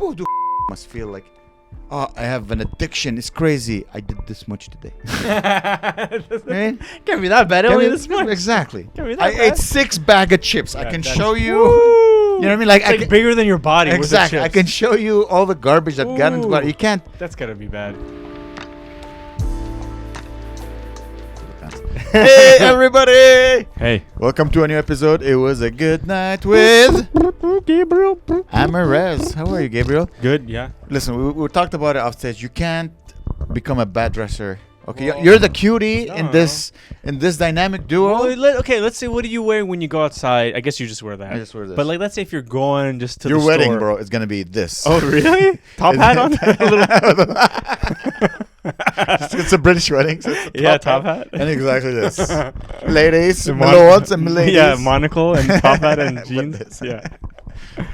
People who do must feel like, oh, I have an addiction. It's crazy. I did this much today. Right? Can't be that bad. Only this much. Exactly. Can't be that I bad. ate 6 bags of chips. I can show you. Woo! You know what I mean? Like, It's like bigger than your body. Exactly. I With the can chips. show you all the garbage I've gotten into body. You can't. That's gotta be bad. Hey, everybody. Hey. Welcome to a new episode. It was a good night with Gabriel. Amer. How are you, Gabriel? Good. Yeah. Listen, we talked about it offstage. You can't become a bad dresser. Okay, Well, you're the cutie no, in this dynamic duo. Well, let's say, what are you wearing when you go outside? I guess you just wear that. I just wear this. But like, let's say if you're going just to Your the wedding, store. bro, is gonna be this. Oh, really? Top hat on? It's a British wedding. So it's a Top hat. And exactly this. Ladies, lords, and ladies. Yeah, monocle and top hat and With jeans. this. Yeah.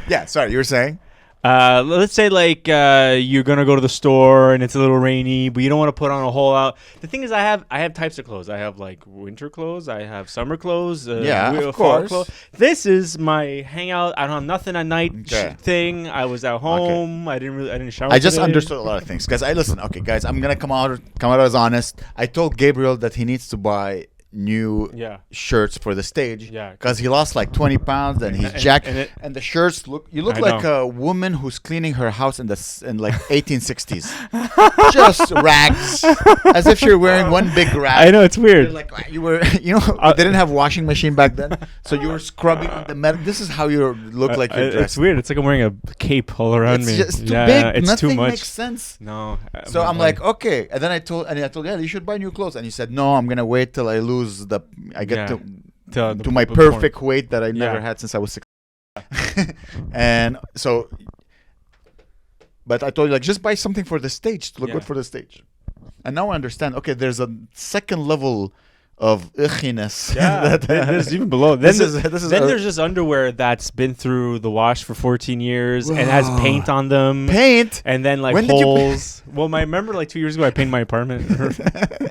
Yeah, sorry, you were saying? Let's say like you're gonna go to the store and it's a little rainy, but you don't want to put on a whole out. The thing is, I have types of clothes. I have like winter clothes. I have summer clothes. Of fall course. clothes. This is my hangout. I don't have nothing at night thing. I was at home. I didn't shower. I just today. understood a lot of things. Guys, okay, guys, I'm gonna come out as honest. I told Gabriel that he needs to buy new shirts for the stage because he lost like 20 pounds and he's jacked and the shirts look like a woman who's cleaning her house in like 1860s. Just rags, as if you're wearing one big rag. I know, it's weird. Like you were, they didn't have washing machine back then, so you were scrubbing the metal. This is how you look like you're dressed. It's weird. It's like I'm wearing a cape all around me. It's just too big. It's Nothing too much. makes sense. No. So I'm like, okay, and then I told, yeah, you should buy new clothes, and he said, no, I'm gonna wait till I lose to my perfect weight that I never had since I was 6. And so, but I told you, like, just buy something for the stage to look good for the stage. And now I understand. Okay, there's a second level of ichiness. Yeah, there's even below. Then there's just underwear that's been through the wash for 14 years and has paint on them. Paint? And then like holes. Well, I remember like 2 years ago I painted my apartment.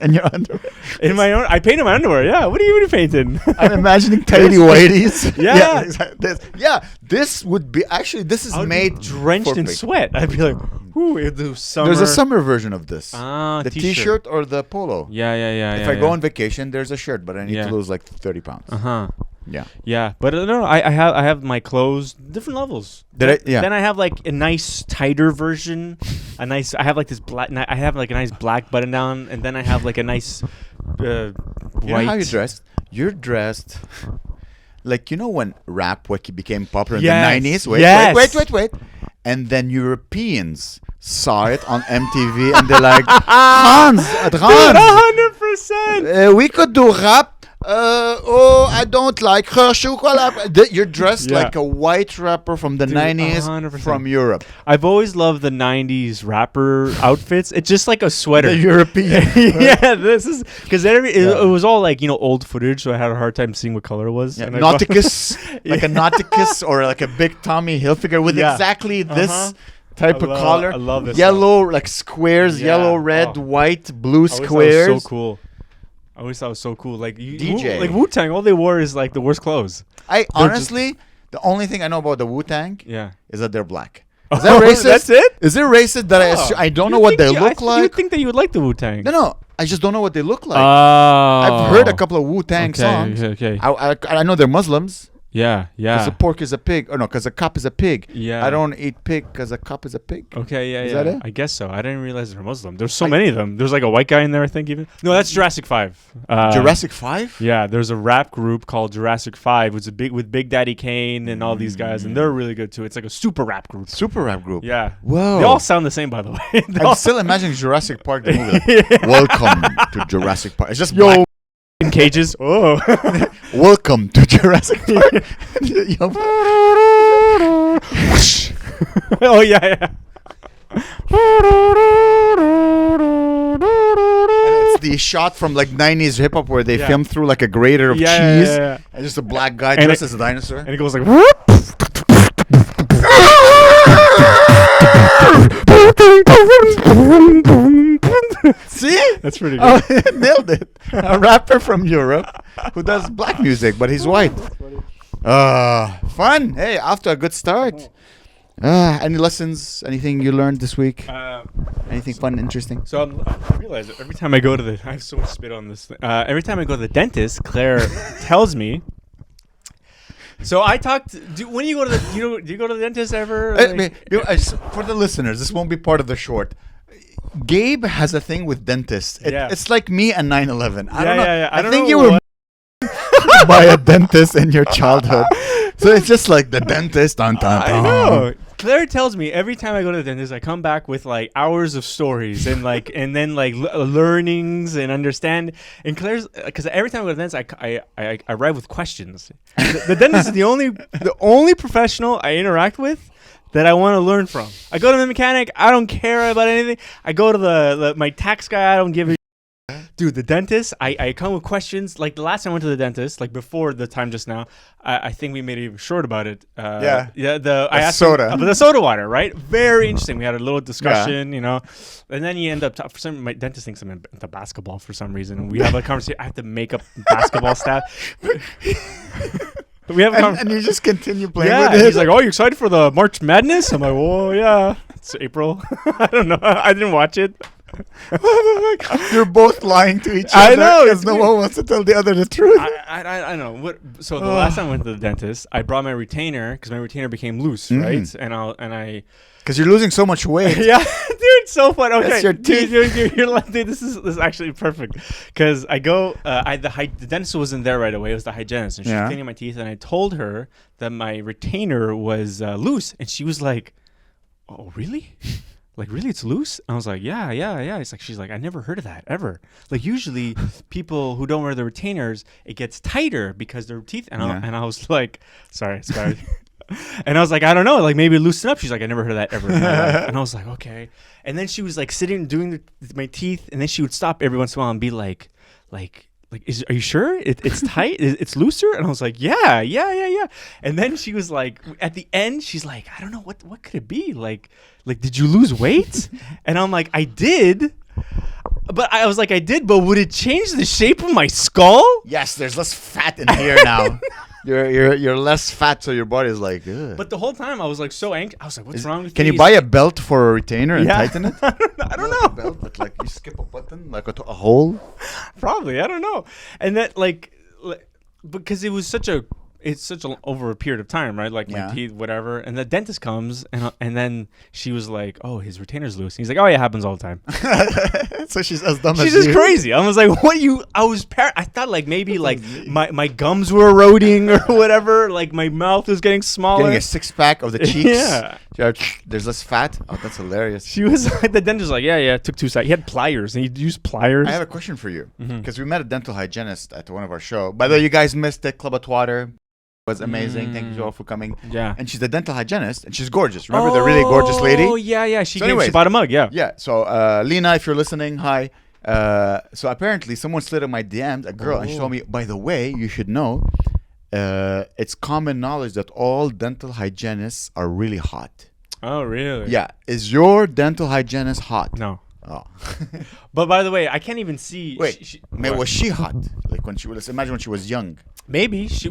And your underwear? In my own, I painted my underwear. Yeah. What are you painting? I'm imagining tidy whities. Yeah. This would be this is made drenched in sweat. I'd be like, ooh, it'll do summer. There's a summer version of this. The t-shirt or the polo. Yeah. If I go on vacation, there's a shirt, but I need to lose like 30 pounds. Yeah, but no, I have my clothes different levels. Then I have like a nice tighter version. I have like this black. I have like a nice black button down, and then I have like a nice white. You know how you're dressed? You're dressed like, when rap became popular in the 90s. Wait. And then Europeans saw it on MTV, and they're like, Hans, 100%. We could do rap. I don't like her chocolate. You're dressed like a white rapper from the 90s 100%. From Europe. I've always loved the 90s rapper outfits. It's just like a sweater. The European. This is because it was all like, old footage, so I had a hard time seeing what color it was. Yeah, Nauticus, like a Nauticus or like a big Tommy Hilfiger with exactly this type of color. I love this. Yellow, like squares, yellow, red, white, blue squares. That was so cool. I always thought it was so cool. Like DJ. Like Wu-Tang, all they wore is like the worst clothes. Honestly, the only thing I know about the Wu-Tang is that they're black. Is that racist? That's it? Is it racist that I don't know what they look like? You think that you would like the Wu-Tang? No. I just don't know what they look like. I've heard a couple of Wu-Tang songs. Okay. I know they're Muslims. Yeah. Because a pork is a pig. Or no, because a cop is a pig. Yeah. I don't eat pig because a cop is a pig. Okay, yeah. Is that it? I guess so. I didn't realize they're Muslim. There's so many of them. There's like a white guy in there, I think, even. No, that's Jurassic 5. Jurassic 5? Yeah, there's a rap group called Jurassic 5, which is with Big Daddy Kane and all these guys, and they're really good too. It's like a super rap group. Yeah. Whoa. They all sound the same, by the way. I'm still imagining Jurassic Park the movie. Welcome to Jurassic Park. It's just black. In cages. Oh. Welcome to Jurassic Park. Oh, yeah. And it's the shot from like 90s hip hop where they film through like a grater of cheese. And just a black guy dressed as a dinosaur. And it goes like. See? That's pretty good. Oh, nailed it. A rapper from Europe who does black music, but he's white. Fun. Hey, off to a good start. Any lessons? Anything you learned this week? Anything fun, interesting? So I realize that every time I go to I have so much spit on this thing. Every time I go to the dentist, Claire tells me. So I talked. When you go to the, do you go to the dentist ever? For the listeners, this won't be part of the short. Gabe has a thing with dentists. It's like me and 9/11. I don't know. I think you were by a dentist in your childhood, so it's just like the dentist. I know. Claire tells me every time I go to the dentist, I come back with like hours of stories and like and then like learnings and understand. And Claire's because every time I go to the dentist, I arrive with questions. The dentist is the only professional I interact with that I want to learn from. I go to the mechanic, I don't care about anything. I go to my tax guy, I don't give a dude, the dentist, I come with questions. Like the last time I went to the dentist, like before the time just now, I think we made it even short about it. I asked soda. About the soda water, right? Very interesting. We had a little discussion, you know, and then you end up my dentist thinks I'm into basketball for some reason. We have a conversation. I have to make up basketball stats. We have and you just continue playing with it. He's like, "Oh, you excited for the March Madness?" I'm like, "Well, yeah, it's April." I don't know. I didn't watch it. You're both lying to each other. I know, because no one wants to tell the other the truth. I know. So the last time I went to the dentist, I brought my retainer because my retainer became loose, right? And I. Because you're losing so much weight. Yeah, dude, it's so fun. Okay, that's your teeth. You're like, dude, this is actually perfect. Because I go, the dentist wasn't there right away. It was the hygienist, and she was cleaning my teeth. And I told her that my retainer was loose, and she was like, "Oh, really? Like, really, it's loose?" And I was like, yeah. It's like, she's like, I never heard of that ever. Like, usually people who don't wear the retainers, it gets tighter because their teeth. And I was like, sorry. And I was like, I don't know, like maybe loosen up. She's like, I never heard of that ever in my life. And I was like, okay. And then she was like sitting doing my teeth, and then she would stop every once in a while and be like, are you sure it's tight? It's looser? And I was like, yeah. And then she was like, at the end, she's like, I don't know, what could it be? Like, did you lose weight? And I'm like, I did. But I was like, I did, but would it change the shape of my skull? Yes, there's less fat in here now. You're less fat, so your body's like, ugh. But the whole time I was like so anxious. I was like, what's wrong with me? Can you buy a belt for a retainer and tighten it? I don't know. A belt, but like you skip a button, like a hole? Probably, I don't know. And that like because it's such an over a period of time, right? Like my teeth, whatever. And the dentist comes, and then she was like, "Oh, his retainer's loose." And he's like, "Oh, yeah, it happens all the time." So she's as dumb as you. She's just crazy. I was like, "What you?" I thought like maybe like my gums were eroding or whatever. Like my mouth was getting smaller. Getting a 6-pack of the cheeks. There's less fat. Oh, that's hilarious. She was like, the dentist was like, yeah, it took 2 seconds. He had pliers, and he used pliers. I have a question for you because we met a dental hygienist at one of our shows. By the way, you guys missed it. Club at Water was amazing. Thank you all for coming. Yeah. And she's a dental hygienist, and she's gorgeous. Remember the really gorgeous lady? Oh, yeah. She bought a mug, yeah. Yeah. So, Lena, if you're listening, hi. So apparently someone slid in my DMs, a girl, and she told me, by the way, you should know, it's common knowledge that all dental hygienists are really hot. Oh, really? Yeah. Is your dental hygienist hot? No. Oh. But by the way, I can't even see. Wait, was she hot? Like when she was, imagine when she was young. Maybe she's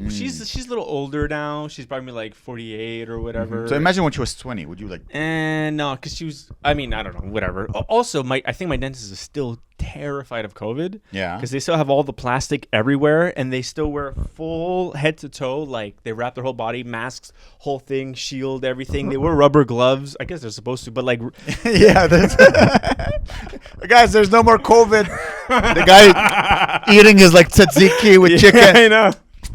a little older now. She's probably like 48 or whatever. So imagine when she was 20. Would you like? No, because she was. I mean, I don't know. Whatever. Also, I think my dentist is still terrified of COVID. Yeah. Because they still have all the plastic everywhere, and they still wear full head to toe. Like they wrap their whole body, masks, whole thing, shield, everything. They wear rubber gloves. I guess they're supposed to, but like. Yeah. Guys, there's no more COVID. The guy eating his like tzatziki with chicken. I know.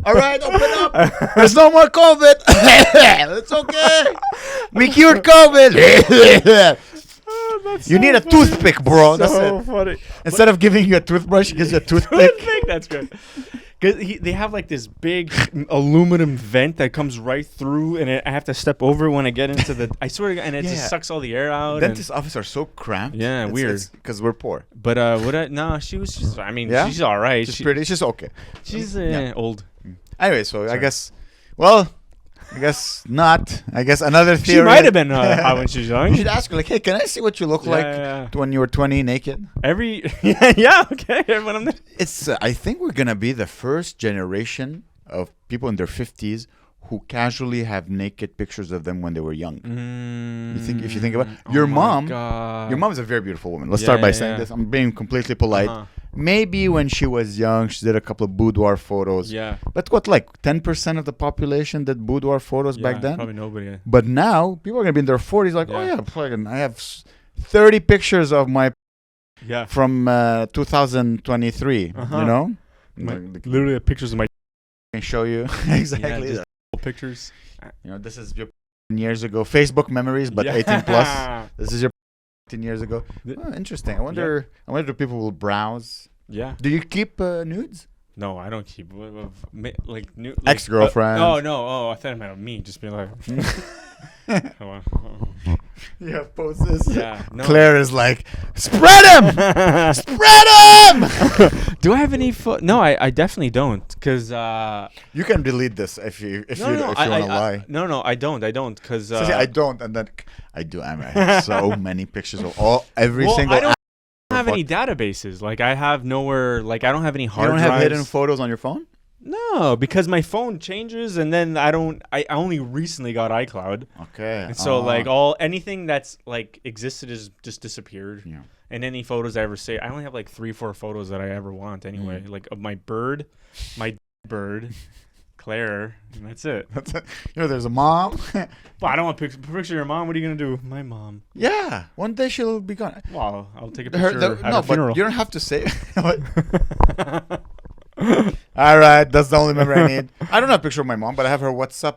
All right, open up. There's no more COVID. It's okay. We cured COVID. You need a toothpick, bro. That's it. Funny. Instead of giving you a toothbrush, he gives you a toothpick. That's good. Because they have like this big aluminum vent that comes right through, and I have to step over when I get into the. I swear to God, and it just sucks all the air out. Dentist offices are so cramped. Yeah, weird. Because we're poor. But she's I mean, she's all right. She's pretty. She's okay. She's old. Anyway, so sorry. I guess not. I guess another theory. She might have been hot when she was young. You should ask her, like, hey, can I see what you look like when you were 20 naked? Okay. It's. I think we're gonna be the first generation of people in their 50s who casually have naked pictures of them when they were young. If you think about it, your mom is a very beautiful woman. Let's start by saying this. I'm being completely polite. Maybe when she was young, she did a couple of boudoir photos. Yeah. But what, like 10% of the population did boudoir photos back then? Probably nobody. But now, people are going to be in their 40s like, oh yeah, fucking, I have 30 pictures of my from 2023, you know? Literally pictures of my... I can show you. Exactly. Yeah, pictures. You know, this is your years ago. Facebook memories, but 18 plus. This is your 18 years ago. Oh, interesting. I wonder if people will browse. Yeah. Do you keep nudes? No, I don't keep like ex-girlfriends. Oh, I thought it meant me. Just being like, you have poses. Yeah. No. Claire is like, spread him, spread him. Do I have any? No, I definitely don't. Cause you can delete this if you want to lie. No, I don't. Cause I don't, and then I do. I have so many pictures of every single. I don't have any databases. Like I have nowhere. Like I don't have any hard drives. You don't have hidden photos on your phone? No, because my phone changes, and then I only recently got iCloud. Okay. And so like anything that's like existed is just disappeared. Yeah. And any photos I ever say, I only have like 3-4 photos that I ever want anyway. Like of my bird, Claire, and that's it. You know, there's a mom. Well, I don't want to picture your mom. What are you gonna do? My mom. Yeah, one day she'll be gone. Well, I'll take a picture at a funeral. But you don't have to say. All right, that's the only memory I need. I don't have a picture of my mom, but I have her WhatsApp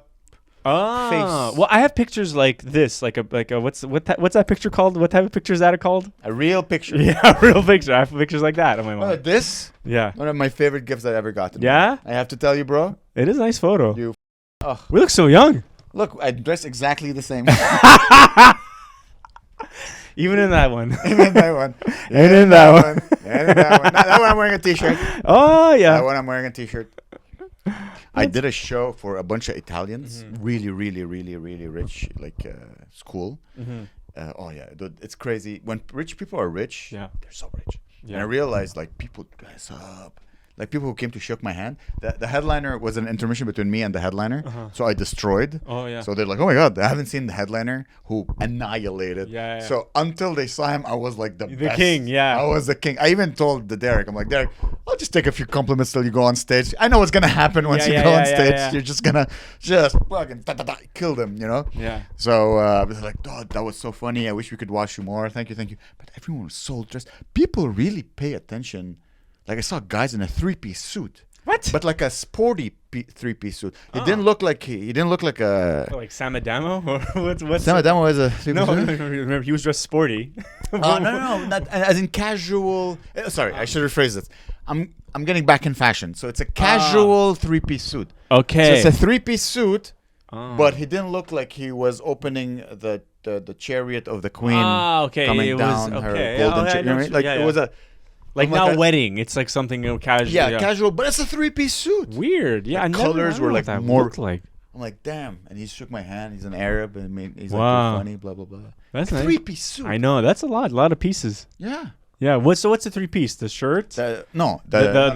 face. Well, I have pictures like this, like a what's that picture called? What type of picture is that called? A real picture. Yeah, a real picture. I have pictures like that of my mom. This? Yeah. One of my favorite gifts I ever got. Yeah? I have to tell you, bro. It is a nice photo. We look so young. Look, I dress exactly the same. Even in that one. Even in that one. And in that one. And in that one. That one I'm wearing a t-shirt. Oh, yeah. That one I'm wearing a t-shirt. I did a show for a bunch of Italians. Really, really, really, really rich, like school. Oh, yeah. It's crazy. When rich people are rich, they're so rich. Yeah. And I realized, like, people dress up. Like, people who came to shake my hand. The headliner was an intermission between me and the headliner. So I destroyed. Oh, yeah. So they're like, oh, my God, I haven't seen the headliner who annihilated. Yeah. So until they saw him, I was like the best. The king, yeah. I was the king. I even told Derek, I'm like, Derek, I'll just take a few compliments till you go on stage. I know what's going to happen once you go on stage. Yeah. You're just going to fucking kill them, you know? Yeah. So I was like, oh, that was so funny. I wish we could watch you more. Thank you. But everyone was so dressed. People really pay attention. Like I saw guys in a 3-piece suit. What? But like a sporty 3-piece suit. It didn't look like he didn't look like a like Sam Adamo or what's Sam Adamo is a 3-piece no, remember he was dressed sporty. No, not as in casual. Sorry, I should rephrase it. I'm getting back in fashion. So it's a casual 3-piece suit. Okay. So it's a 3-piece suit, but he didn't look like he was opening the chariot of the queen coming down her golden chariot. Like it was a like now wedding, it's like something casual. Yeah, casual, but it's a 3-piece suit. Weird. Yeah, the colors were like more like. I'm like, damn, and he shook my hand. He's an Arab, and he's like, you're funny, blah blah blah. That's a nice. 3-piece suit. I know that's a lot of pieces. Yeah. Yeah. What's the 3-piece? The shirt? The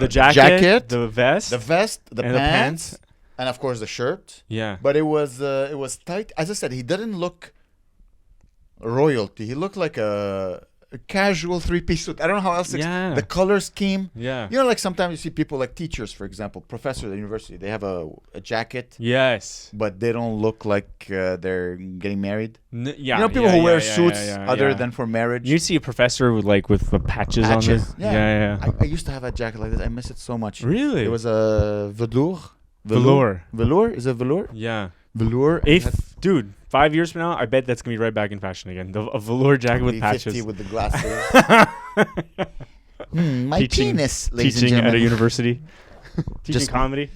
jacket, the vest, the pants, and of course the shirt. Yeah. But it was tight. As I said, he didn't look royalty. He looked like a casual 3-piece suit. I don't know how else. The color scheme. Yeah. You know, like sometimes you see people like teachers, for example, professors at the university. They have a jacket. Yes. But they don't look like they're getting married. Yeah. You know, people who wear suits other than for marriage. You see a professor with the patches on it. Yeah. I used to have a jacket like this. I miss it so much. Really? It was a velour. Velour? Is it velour? Yeah. Velour. Dude, 5 years from now, I bet that's gonna be right back in fashion again. A velour jacket with patches. 50 with the glasses. My penis, ladies and teaching gentlemen. at a university. Teaching comedy.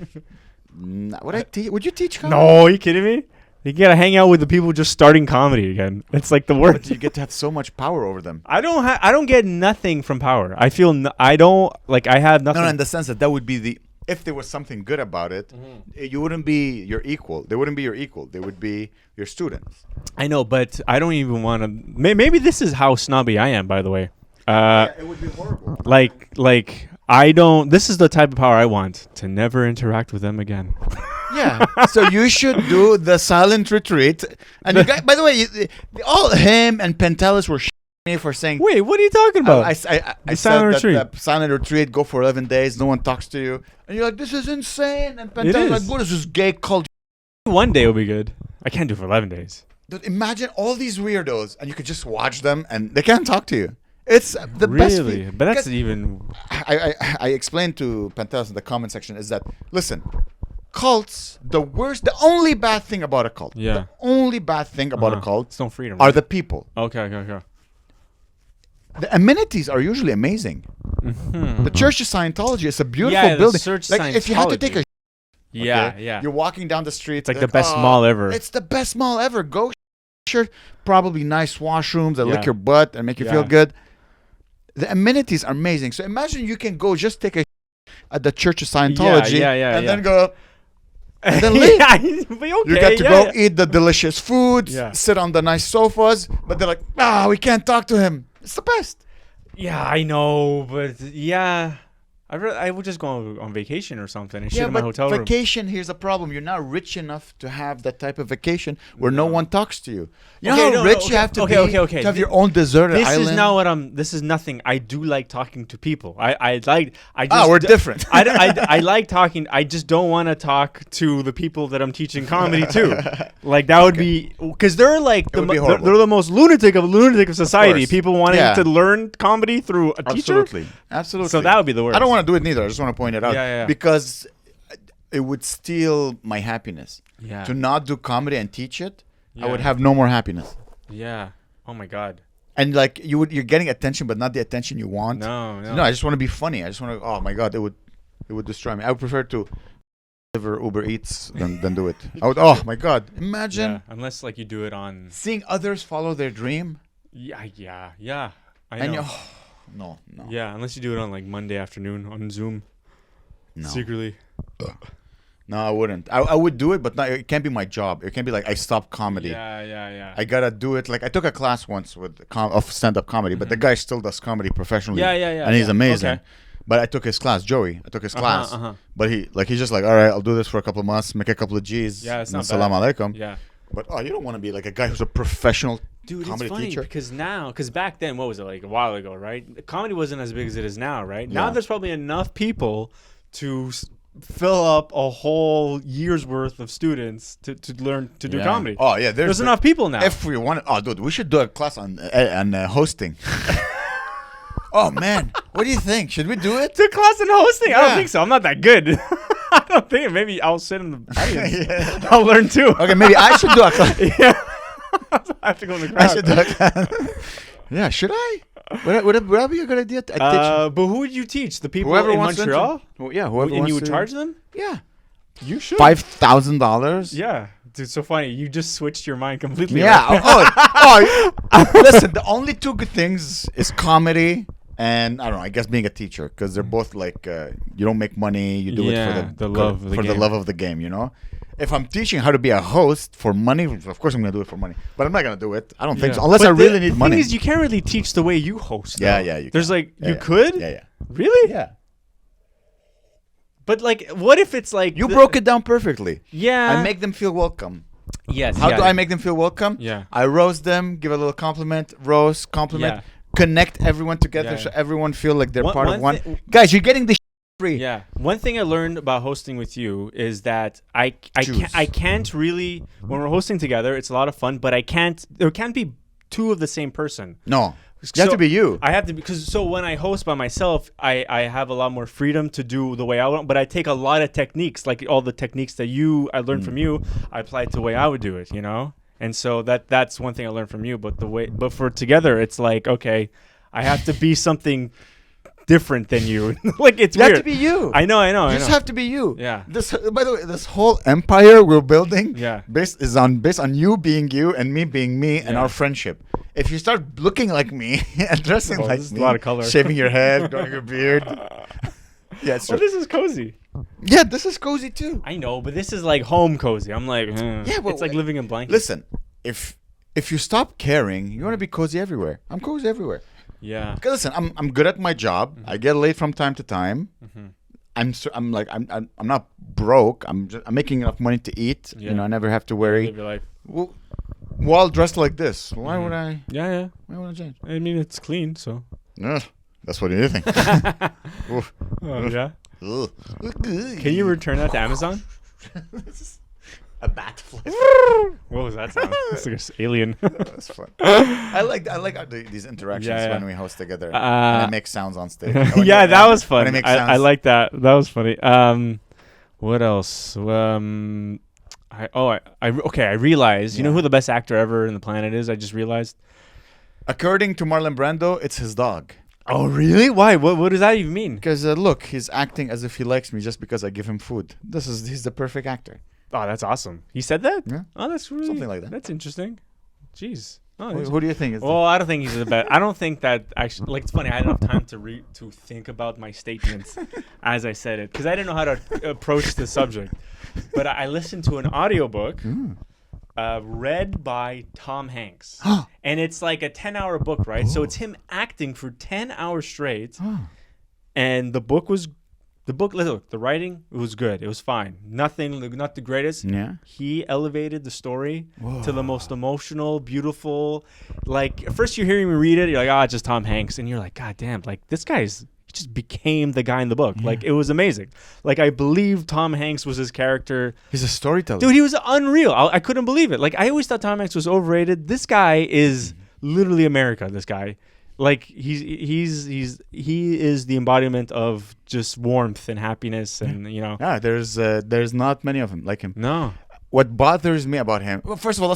Would you teach comedy? No, are you kidding me? You gotta hang out with the people just starting comedy again. It's like the worst. But you get to have so much power over them. I don't get nothing from power. I feel I have nothing. No, in the sense that would be if there was something good about it, you wouldn't be your equal. They wouldn't be your equal. They would be your students. I know, but I don't even want to. Maybe this is how snobby I am, by the way. It would be horrible. Like I don't. This is the type of power I want to never interact with them again. Yeah. So you should do the silent retreat. And you guys, by the way, all him and Pentelis were me for saying. Wait, what are you talking about? I said that the silent retreat, go for 11 days, no one talks to you, and you're like, this is insane. And Pentelis like, what is this gay cult? One day will be good. I can't do it for 11 days. Dude, imagine all these weirdos, and you could just watch them, and they can't talk to you. It's the best. Really? But that's even. I explained to Pentelis in the comment section is that, listen, cults, the only bad thing about a cult, the only bad thing about a cult it's no freedom, are the people. Okay. The amenities are usually amazing. Mm-hmm. The Church of Scientology is a beautiful building. Like if you have to take a yeah. You're walking down the street. It's like the best mall ever. It's the best mall ever. Go shirt, probably nice washrooms that lick your butt and make you feel good. The amenities are amazing. So imagine you can go just take a at the Church of Scientology and then go and then leave. You get to go eat the delicious food, sit on the nice sofas, but they're like, we can't talk to him. It's the best. Yeah, I know, but I would just go on vacation or something and shit in my hotel room. Vacation, here's a problem. You're not rich enough to have that type of vacation where no one talks to you. You know how rich you have to be to have your own deserted island? This is nothing. I do like talking to people. I we're different. I like talking. I just don't want to talk to the people that I'm teaching comedy to. Like that would be, because they're like they're the most lunatic of society. People wanting to learn comedy through a teacher. Absolutely. So that would be the worst. I don't want to do it neither. I just want to point it out because it would steal my happiness. Yeah. To not do comedy and teach it, I would have no more happiness. Yeah. Oh my God. And like you're getting attention, but not the attention you want. No. I just want to be funny. I just want to. Oh my God, it would destroy me. I would prefer to deliver Uber Eats than do it. I would. Oh my God, imagine. Yeah, unless like you do it on seeing others follow their dream. Yeah. I know. No. Yeah, unless you do it on like Monday afternoon on Zoom. No. Secretly. No, I wouldn't. I would do it, but it can't be my job. It can't be like I stopped comedy. Yeah. I gotta do it. Like I took a class once of stand-up comedy, but the guy still does comedy professionally. Yeah. And he's amazing. Okay. But I took his class, Joey. Class. But he's just like, all right, I'll do this for a couple of months, make a couple of G's. Yeah, it's not Salam alaikum. Yeah. But you don't want to be like a guy who's a professional Dude, comedy it's funny teacher. because back then, what was it, like a while ago, right? Comedy wasn't as big as it is now, right? Yeah. Now there's probably enough people to fill up a whole year's worth of students to learn to do comedy. Oh yeah, there's enough people now. If we want, dude, we should do a class on hosting. Oh man, what do you think? Should we do it? Do a class in hosting? Yeah. I don't think so. I'm not that good. I don't think. Maybe I'll sit in the audience. I'll learn too. Okay, maybe I should do a class. I have to go in the crowd. I should do a class. Yeah, should I? Would that be a good idea? But who would you teach? The people in Montreal? Whoever and you would charge them? Yeah. You should. $5,000? Yeah. Dude, so funny. You just switched your mind completely. Yeah. Listen, the only two good things is comedy and, I don't know, I guess being a teacher. Because they're both like, you don't make money. You do it for the love of the game, you know? If I'm teaching how to be a host for money, of course I'm going to do it for money. But I'm not going to do it. I don't think so. Unless I really need money. The thing is, you can't really teach the way you host. Yeah. You could? Yeah. Really? Yeah. But like, what if it's like... You broke it down perfectly. Yeah. I make them feel welcome. Yes. How do I make them feel welcome? Yeah. I roast them, give a little compliment, compliment, connect everyone together so everyone feel like they're part of one. Guys, you're getting the free. Yeah. One thing I learned about hosting with you is that I can't really, when we're hosting together, it's a lot of fun, but there can't be two of the same person. No. You have to be you. I have to, because when I host by myself, I have a lot more freedom to do the way I want, but I take a lot of techniques, like all the techniques that I learned from you, I apply it to the way I would do it, you know? And so that's one thing I learned from you, but for together, it's like, okay, I have to be something different than you. Like, it's weird. You have to be you. I know. You just have to be you. Yeah. By the way, this whole empire we're building based on you being you and me being me and our friendship. If you start looking like me and dressing like me, a lot of color, shaving your head, growing your beard. Yeah, it's true. This is cozy. Yeah, this is cozy too. I know, but this is like home cozy. I'm like, it's like living in blankets. Listen, if you stop caring, you want to be cozy everywhere. I'm cozy everywhere. Yeah. Because listen, I'm good at my job. Mm-hmm. I get late from time to time. Mm-hmm. I'm not broke. I'm making enough money to eat. Yeah. You know, I never have to worry. Live your life. Well, while dressed like this, why would I? Yeah. Why would I change? I mean, it's clean, so. Ugh, that's what you think. Oh yeah. Can you return that to Amazon? A bat flies. What was that sound? It's like an alien. That's fun. I like these interactions when we host together. And I make sounds on stage. Yeah, that was fun. I like that. That was funny. What else? I realized. You know who the best actor ever in the planet is? I just realized. According to Marlon Brando, it's his dog. Oh, really? Why? What does that even mean? Because look, he's acting as if he likes me just because I give him food. He's the perfect actor. Oh, that's awesome. He said that? Yeah. Oh, that's really something like that. That's interesting. Jeez. Oh, who do you think is? Well, I don't think he's the best. I don't think that actually. Like, it's funny. I didn't have time to think about my statements as I said it because I didn't know how to approach the subject. But I listened to an audiobook read by Tom Hanks, and it's like a 10-hour book, right? So it's him acting for 10 hours straight, and the book, look, the writing, it was good. It was fine. Not the greatest. Yeah. He elevated the story to the most emotional, beautiful. Like, at first you're hearing me read it, you're like, it's just Tom Hanks. And you're like, God damn, like, he just became the guy in the book. Yeah. Like, it was amazing. Like, I believe Tom Hanks was his character. He's a storyteller. Dude, he was unreal. I couldn't believe it. Like, I always thought Tom Hanks was overrated. This guy is literally America, this guy. Like he is the embodiment of just warmth and happiness, and you know. Yeah, there's not many of them like him. No. What bothers me about him? Well, first of all,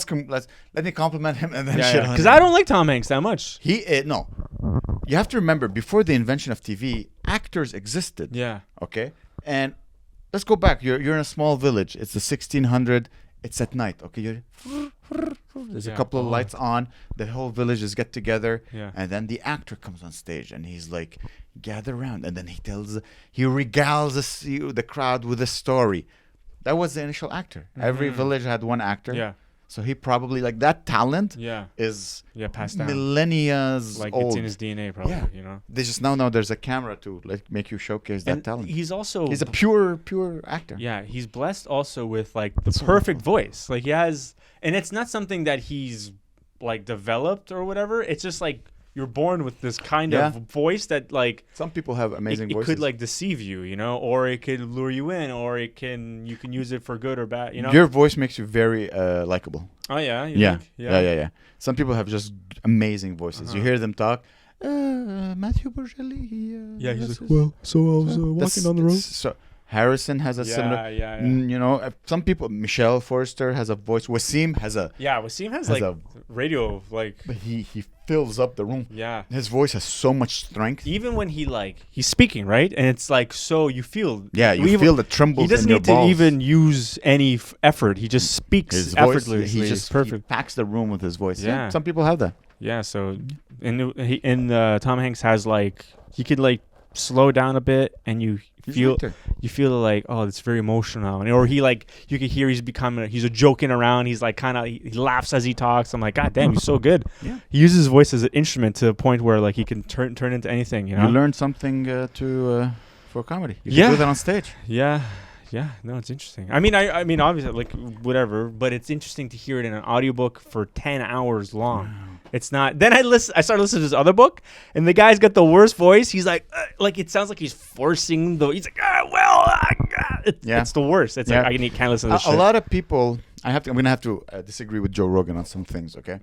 let me compliment him and then shit on him. Because I don't like Tom Hanks that much. No. You have to remember, before the invention of TV, actors existed. Yeah. Okay. And let's go back. You're in a small village. It's the 1600. It's at night. Okay. There's a couple of lights on. The whole village is get together. Yeah. And then the actor comes on stage and he's like, gather around. And then he regales the crowd with a story. That was the initial actor. Mm-hmm. Every village had one actor. Yeah. So he probably, like, that talent is passed down. Millennia like old. It's in his DNA probably, you know. They just now there's a camera to make you showcase that talent. He's a pure actor. Yeah, he's blessed also with like the perfect voice. Like he has, and it's not something that he's like developed or whatever. It's just like you're born with this kind of voice that like some people have amazing voices. It could like deceive you, you know, or it could lure you in, or you can use it for good or bad, you know. Your voice makes you very likable. Oh yeah, yeah. Some people have just amazing voices. You hear them talk. Matthew Borgelli. He's like, well, so I was walking down the road. So Harrison has a similar. You know, some people. Michelle Forrester has a voice. Wasim has a radio like. But he fills up the room. Yeah, his voice has so much strength. Even when he's speaking, right, and it's like so you feel. Yeah, you feel the trembles. He doesn't need to even use any effort. He just speaks effortlessly. He just perfect. He packs the room with his voice. Yeah, some people have that. Yeah, so and Tom Hanks has like he could like slow down a bit and you feel like, oh, it's very emotional, or he like you can hear he's a joking around, he's like kind of he laughs as he talks. I'm like, God damn, he's so good. Yeah, he uses his voice as an instrument to the point where like he can turn into anything, you know. You learn something for comedy. You can do that on stage. Yeah, no, it's interesting. I mean, obviously, like whatever, but it's interesting to hear it in an audiobook for 10 hours long. Wow. It's not. Then I started listening to this other book, and the guy's got the worst voice. He's like it sounds like he's forcing the. He's like, it's the worst. It's like I can't listen to this shit. A lot of people. I'm gonna have to disagree with Joe Rogan on some things. Okay,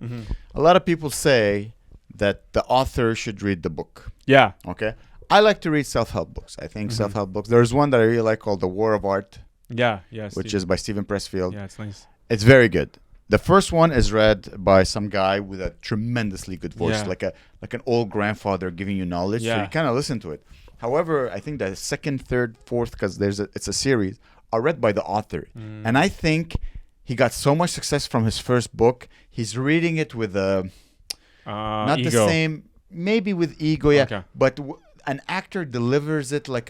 a lot of people say that the author should read the book. Yeah. Okay. I like to read self-help books. I think self-help books. There's one that I really like called The War of Art. Yeah. Which is by Stephen Pressfield. Yeah, it's nice. It's very good. The first one is read by some guy with a tremendously good voice, like an old grandfather giving you knowledge. So you kind of listen to it. However, I think the second, third, fourth, because it's a series, are read by the author. And I think he got so much success from his first book. He's reading it with not ego. the same, maybe with ego, but an actor delivers it like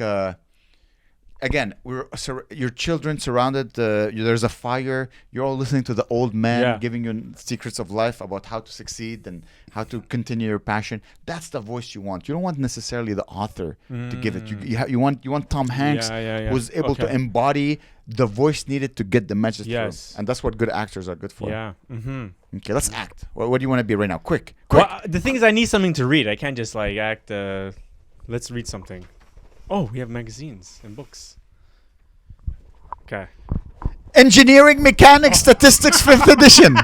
again, your children surrounded. There's a fire. You're all listening to the old man giving you secrets of life about how to succeed and how to continue your passion. That's the voice you want. You don't want necessarily the author to give it. You want Tom Hanks, who's able to embody the voice needed to get the message through. And that's what good actors are good for. Yeah. Okay, let's act. What do you want to be right now? Quick. Well, the thing is, I need something to read. I can't just like act. Let's read something. Oh, we have magazines and books. Okay. Engineering Mechanics Statistics 5th edition.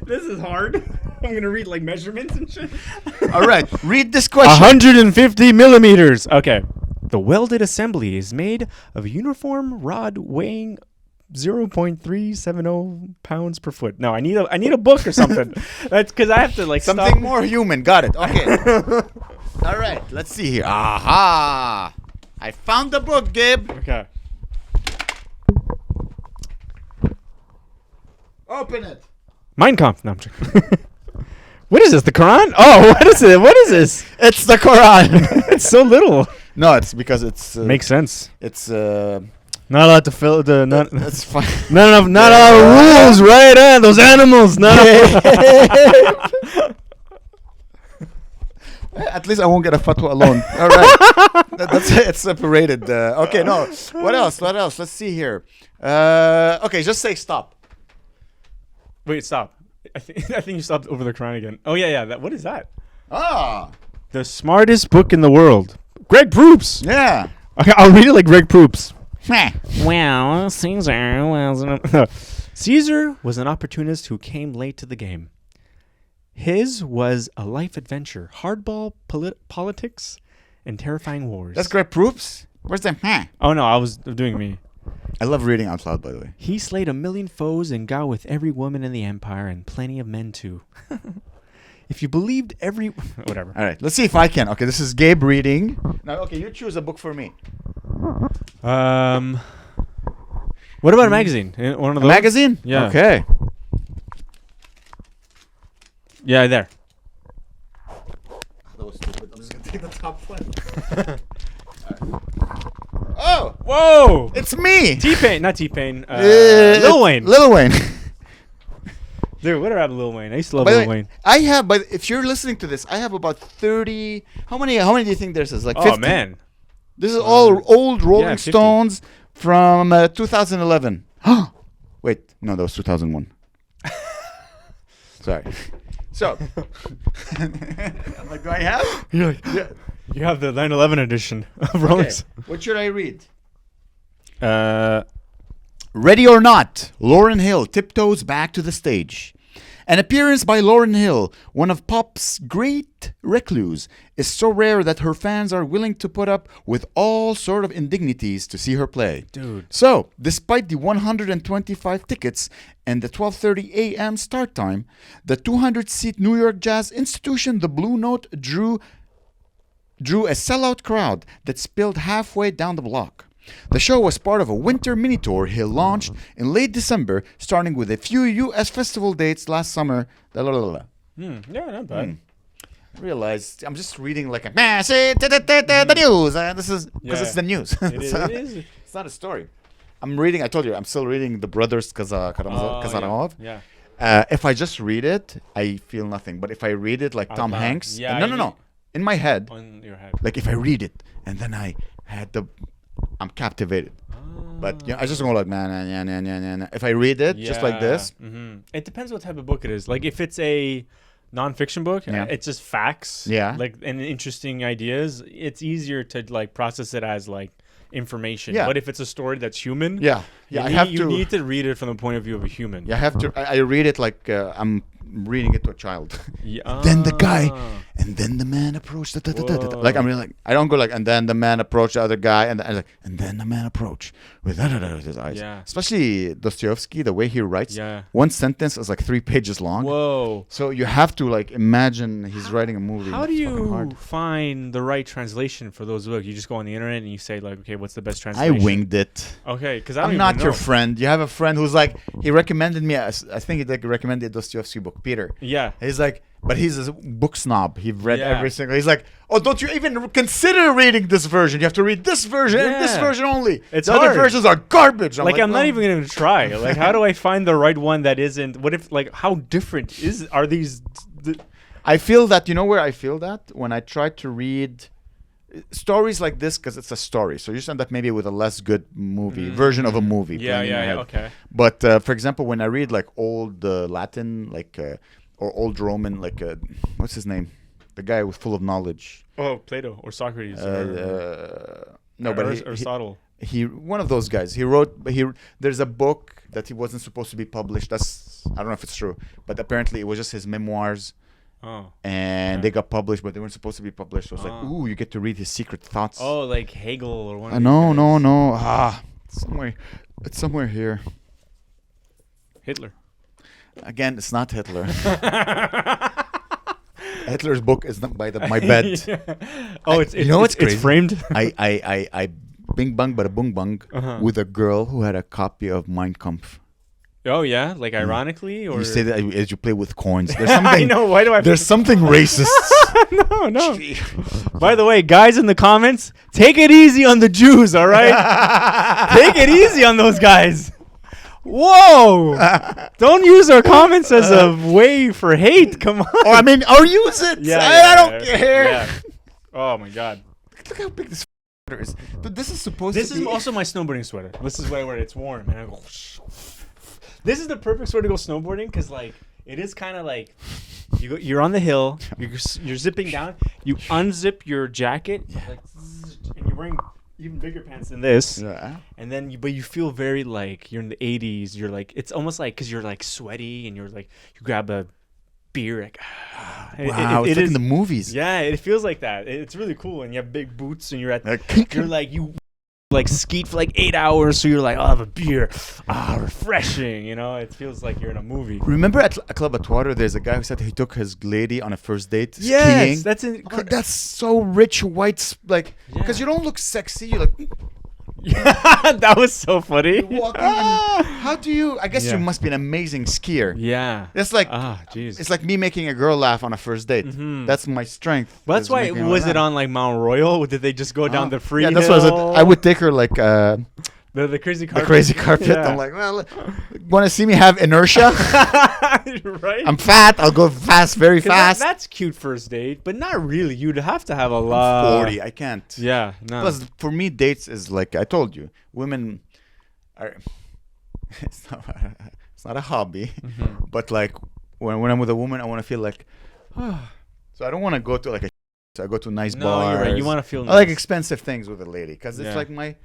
This is hard. I'm going to read like measurements and shit. All right. Read this question. 150 millimeters. Okay. The welded assembly is made of a uniform rod weighing 0.370 pounds per foot. No, I need a book or something. That's because I have to like something more human. Got it. Okay. All right. Let's see here. Aha! I found the book, Gabe. Okay. Open it. Mein Kampf. No, I'm joking. What is this? The Quran? Oh, what is it? What is this? It's the Quran. It's so little. No, it's because it's makes sense. It's not allowed to fill the. That's fine. Not all rules, right? Those animals. At least I won't get a fatwa alone. All right, that's it. It's separated. Okay, no. What else? Let's see here. Okay, just say stop. Wait, stop. I think you stopped over the Quran again. Oh yeah. What is that? The smartest book in the world. Greg Proops. Yeah. Okay, I'll read it like Greg Proops. Well, Caesar was an opportunist who came late to the game. His was a life adventure, hardball politics, and terrifying wars. That's Greg Proops? Where's the Oh, no, I was doing me. I love reading out loud, by the way. He slayed 1 million foes and got with every woman in the empire and plenty of men, too. If you believed every... Whatever. All right, let's see if I can. Okay, this is Gabe reading. Now, okay, you choose a book for me. What about a magazine? One of those? A magazine? Yeah. Okay. Yeah, there. That was stupid. I'm just going to take the top one. Oh! Whoa! It's me! T-Pain. Not T-Pain. Lil Wayne. Lil Wayne. Dude, what about Lil Wayne? I used to love Lil Wayne. I have, but if you're listening to this, I have about 30. How many do you think there's? Like 50? Oh, man. This is all old Rolling Stones from 2011. Wait, no, that was 2001. Sorry. So, I'm like, do I have? You're like, yeah. You have the 9/11 edition of Rolling Stones. What should I read? Ready or Not, Lauryn Hill tiptoes back to the stage. An appearance by Lauryn Hill, one of pop's great recluse, is so rare that her fans are willing to put up with all sort of indignities to see her play. Dude. So, despite the 125 tickets and the 12:30 a.m. start time, the 200-seat New York Jazz institution, the Blue Note, drew a sellout crowd that spilled halfway down the block. The show was part of a winter mini tour Hill launched in late December, starting with a few U.S. festival dates last summer. Yeah, not bad. I realized I'm just reading like the news. This is because it's the news. It is. It's not a story. I'm reading. I told you I'm still reading The Brothers Karamazov. Yeah. If I just read it, I feel nothing. But if I read it like Tom Hanks, no. In my head, on your head. Like if I read it and then I had I'm captivated. But I just go like man. If I read it just like this, it depends what type of book it is. Like if it's a non-fiction book, it's just facts. Like and interesting ideas. It's easier to like process it as like information. But if it's a story that's human, you need to read it from the point of view of a human. I have to. I read it like I'm reading it to a child. Then the guy, and then the man approached. Like I'm really like I don't go like, and then the man approached the other guy, and then the man approached with his eyes. Especially Dostoevsky, the way he writes. One sentence is like 3 pages long. Whoa! So you have to like imagine he's writing a movie. How do you find the right translation for those books? You just go on the internet and you say like, okay, what's the best translation? I winged it. Okay, because I'm not your friend. You have a friend who's like he recommended me. I think he recommended Dostoevsky book. Peter. Yeah. He's like, But he's a book snob. He read every single. He's like, oh, don't you even consider reading this version? You have to read this version and this version only. It's the hard. other versions are garbage. I'm not even going to try. Like, how do I find the right one that isn't? What if, like, how different are these? I feel that, you know where I feel that? When I try to read stories like this, because it's a story. So you just end up maybe with a less good movie, version of a movie. Yeah, okay. But, for example, when I read, like, old Latin, like... or old Roman, like what's his name? The guy with full of knowledge. Oh, Plato or Socrates. No, but Aristotle. He one of those guys. He wrote. There's a book that he wasn't supposed to be published. I don't know if it's true, but apparently it was just his memoirs. Oh. And they got published, but they weren't supposed to be published. So it's like, ooh, you get to read his secret thoughts. Oh, like Hegel or one. No. It's somewhere here. Hitler. Again, it's not Hitler. Hitler's book is not by my bed. Oh, it's crazy? It's framed. I bing bang bada boom bang with a girl who had a copy of Mein Kampf. Oh yeah, like ironically, or you say that as you play with coins. There's something. I know. Why do I? There's something racist. No. By the way, guys in the comments, take it easy on the Jews. All right, take it easy on those guys. Whoa! Don't use our comments as a way for hate. Come on. Oh, I mean, or use it. I don't care. Yeah. Oh my God. Look how big this sweater is. But this is supposed to be. This is also my snowboarding sweater. This is where I wear it. It's warm, and I go. This is the perfect sweater to go snowboarding because, like, it is kind of like you're on the hill. You're zipping down. You unzip your jacket, like, and you're wearing even bigger pants than this, and then but you feel very like you're in the 80s. You're like, it's almost like because you're like sweaty and you're like, you grab a beer, like wow, it's like in the movies. Yeah, it feels like that. It's really cool, and you have big boots, and you're like you skeet for like 8 hours, so you're like, I'll have a beer, refreshing, you know. It feels like you're in a movie. Remember at Club Atwater, there's a guy who said he took his lady on a first date skiing. That's so rich white, like, because you don't look sexy. You're like, that was so funny. How do you? I guess you must be an amazing skier. Yeah, that's like, jeez. It's like me making a girl laugh on a first date. That's my strength. Well, that's why. Was it on like Mount Royal? Or did they just go down the free? Yeah, that's what I would take her like. The crazy carpet. The crazy carpet. Yeah. I'm like, well, want to see me have inertia? Right. I'm fat. I'll go very fast. That's cute first date, but not really. You'd have to have a lot. I'm 40. I can't. Yeah. No. Plus, for me, dates is like I told you, women are. It's not a hobby, but like when I'm with a woman, I want to feel like, so I don't want to go to like a. So I go to nice bars. You're right. You want to feel. I like expensive things with a lady because it's like my.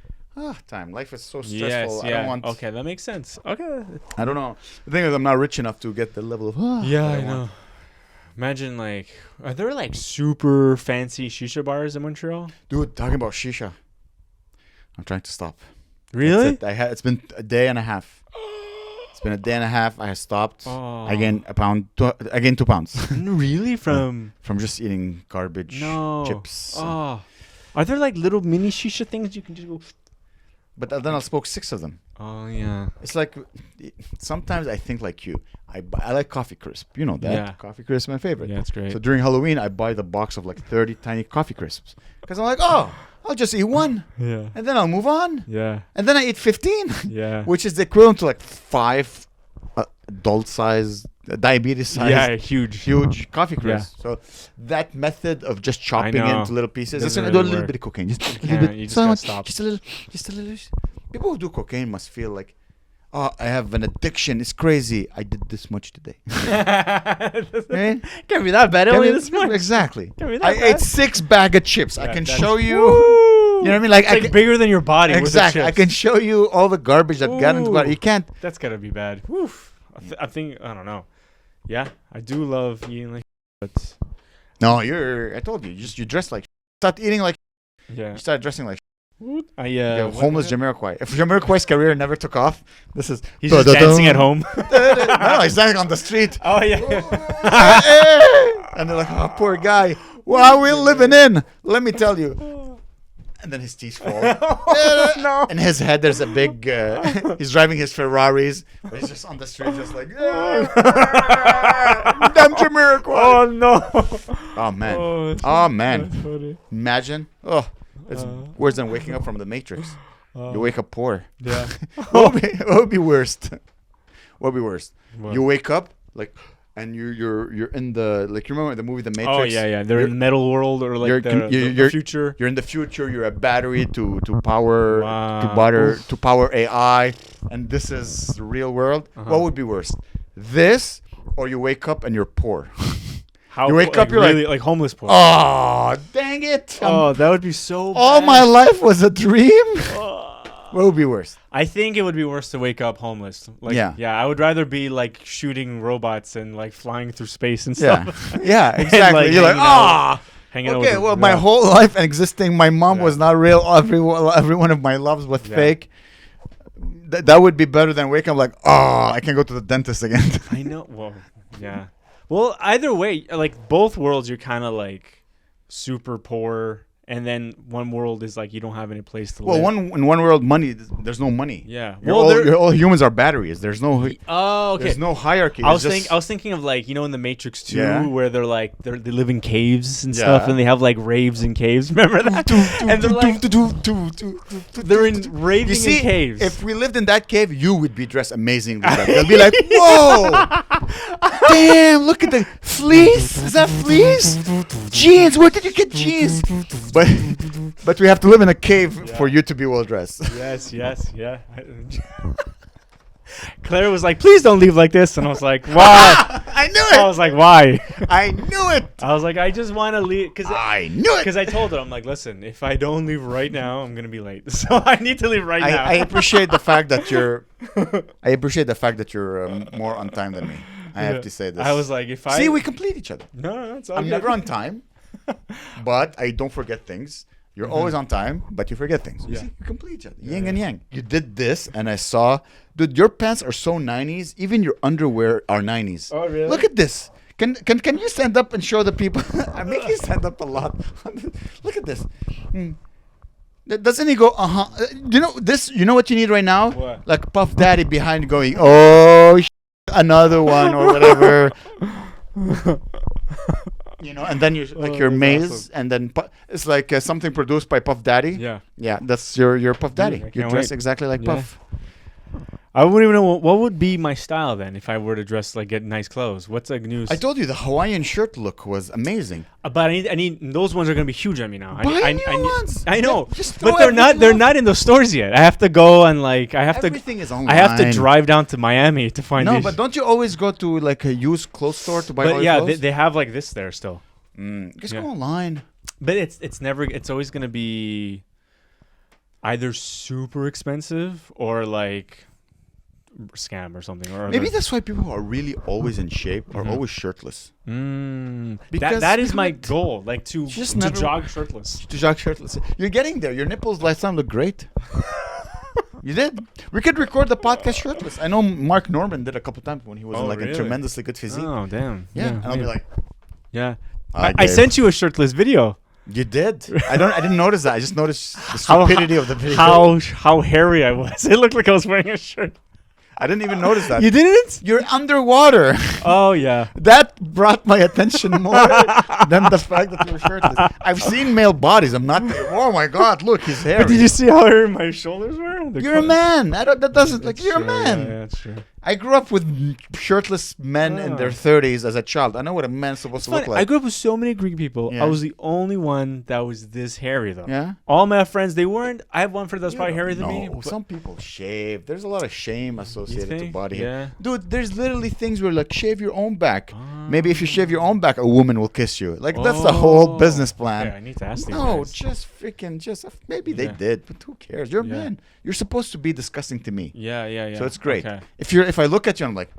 Time. Life is so stressful. Yes, I don't want. Okay, that makes sense. Okay. I don't know. The thing is, I'm not rich enough to get the level of. I know. Imagine, like, are there like super fancy shisha bars in Montreal? Dude, talking about shisha, I'm trying to stop. Really? It's been a day and a half. It's been a day and a half. I have stopped. I gained I gained 2 pounds. Really? From just eating garbage, chips. Oh. Are there like little mini shisha things you can just go? But then I'll smoke 6 of them. Oh, yeah. It's like, sometimes I think like you. I like Coffee Crisp. You know that. Yeah. Coffee Crisp is my favorite. Yeah, it's great. So during Halloween, I buy the box of like 30 tiny Coffee Crisps. Because I'm like, I'll just eat one. Yeah. And then I'll move on. Yeah. And then I eat 15. Yeah. Which is the equivalent to like 5 adult-sized, diabetes-sized, huge Coffee Crisp. Yeah. So that method of just chopping it into little pieces, it's gonna do a little bit of cocaine. Just a little bit. You just gotta stop. Just a little. People who do cocaine must feel like, I have an addiction. It's crazy. I did this much today. Right? Can't be that bad. Only this much. Exactly. Can't be that I bad. ate 6 bags of chips. I can show you. You know what I mean? Like it's bigger than your body. Exactly. I can show you all the garbage that got into the body. You can't. That's gotta be bad. Oof. I think I don't know. Yeah, I do love eating like. But no, I told you. You dress like. Start eating like. Yeah. You start dressing like. Homeless Jamiroquai. If Jamiroquai's career never took off, this is. He's just dancing at home. No, he's dancing on the street. Oh yeah. And they're like, poor guy. Well, we're living in. Let me tell you. and then his teeth fall. No. In his head, there's a big. He's driving his Ferraris, but he's just on the street, just like. Damn Jamiroquai. Oh no. Oh man. Oh man. Imagine. Oh, it's worse than waking up from the Matrix. You wake up poor. Yeah. What would be worst? What would be worst? What? You wake up like. And you're in the like you remember the movie The Matrix? Oh yeah, they're in the metal world or like the future. You're in the future. You're a battery to power to power AI, and this is the real world. What would be worse, this or you wake up and you're poor? You wake up, you're really, like homeless poor. Oh dang it! That would be so. All bad. My life was a dream. What would be worse? I think it would be worse to wake up homeless. Like, yeah. I would rather be like shooting robots and like flying through space and stuff. Yeah, exactly. Like, you're like, hanging out. Okay, well, my whole life existing, my mom was not real. Every one of my loves was fake. That would be better than waking up like, I can go to the dentist again. I know. Well, yeah. Well, either way, like both worlds, you're kind of like super poor. And then one world is like you don't have any place to live. Well, in one world, there's no money. Yeah. All humans are batteries. There's no. Oh, okay. There's no hierarchy. I was thinking of like in the Matrix 2 where they're like they live in caves and stuff, and they have like raves in caves. Remember that? And they're like they're raving in caves. If we lived in that cave, you would be dressed amazingly. They'll be like, whoa, damn! Look at the fleece. Is that fleece? Jeans. Where did you get jeans? But we have to live in a cave for you to be well dressed. Yes, yeah. Claire was like, "Please don't leave like this," and I was like, "Why?" I knew it. I was like, "Why?" I knew it. I was like, "I just want to leave," because I knew it. Because I told her, I'm like, "Listen, if I don't leave right now, I'm gonna be late. So I need to leave right now." I appreciate the fact that you're. More on time than me. I have to say this. I was like, we complete each other. No, it's all I'm never on time. But I don't forget things. You're always on time, but you forget things. You see, you complete each other. Yin and yang. You did this, and I saw, dude, your pants are so 90s. Even your underwear are 90s. Oh, really? Look at this. Can you stand up and show the people? I make you stand up a lot. Look at this. Doesn't he go, You know this? You know what you need right now? What? Like Puff Daddy behind going, another one or whatever. And then you like your maze, awesome. And then it's like something produced by Puff Daddy. Yeah, that's your Puff Daddy. You dress exactly like Puff. I wouldn't even know what would be my style then if I were to dress like get nice clothes. What's like new? I told you the Hawaiian shirt look was amazing. But I need those ones are gonna be huge on me now. Buy new ones. I know, but they're not in the stores yet. I have to go and like everything is online. I have to drive down to Miami to find. No, but don't you always go to like a used clothes store to buy? But clothes? They have like this there still. Just go online. But it's always gonna be either super expensive or like scam or something. Or maybe that's why people who are really always in shape are always shirtless. Because that is my goal, like to jog shirtless. To jog shirtless. You're getting there. Your nipples last time looked great. You did. We could record the podcast shirtless. I know Mark Norman did a couple times when he was in like a tremendously good physique. Oh damn. Yeah. And I'll be like, yeah. I sent you a shirtless video. You did. I didn't notice that. I just noticed the stupidity of the video. How hairy I was. It looked like I was wearing a shirt. I didn't even notice that. You didn't? You're underwater. Oh, yeah. That brought my attention more than the fact that you were shirtless. I've seen male bodies. I'm not. Oh my God! Look, he's hairy. But did you see how hairy my shoulders were? You're a man. That doesn't like. You're a man. Yeah, that's true. I grew up with shirtless men in their 30s as a child. I know what a man's supposed to look like. I grew up with so many Greek people. Yeah. I was the only one that was this hairy, though. Yeah. All my friends, they weren't. I have one friend that's probably hairier than me. No, some people shave. There's a lot of shame associated to body hair. Yeah. Dude, there's literally things where like shave your own back. Maybe if you shave your own back, a woman will kiss you. Like that's the whole business plan. Okay, I need to ask these No, guys. just maybe they did, but who cares? You're a man. You're supposed to be disgusting to me. Yeah. So it's great. Okay. If I look at you, I'm like.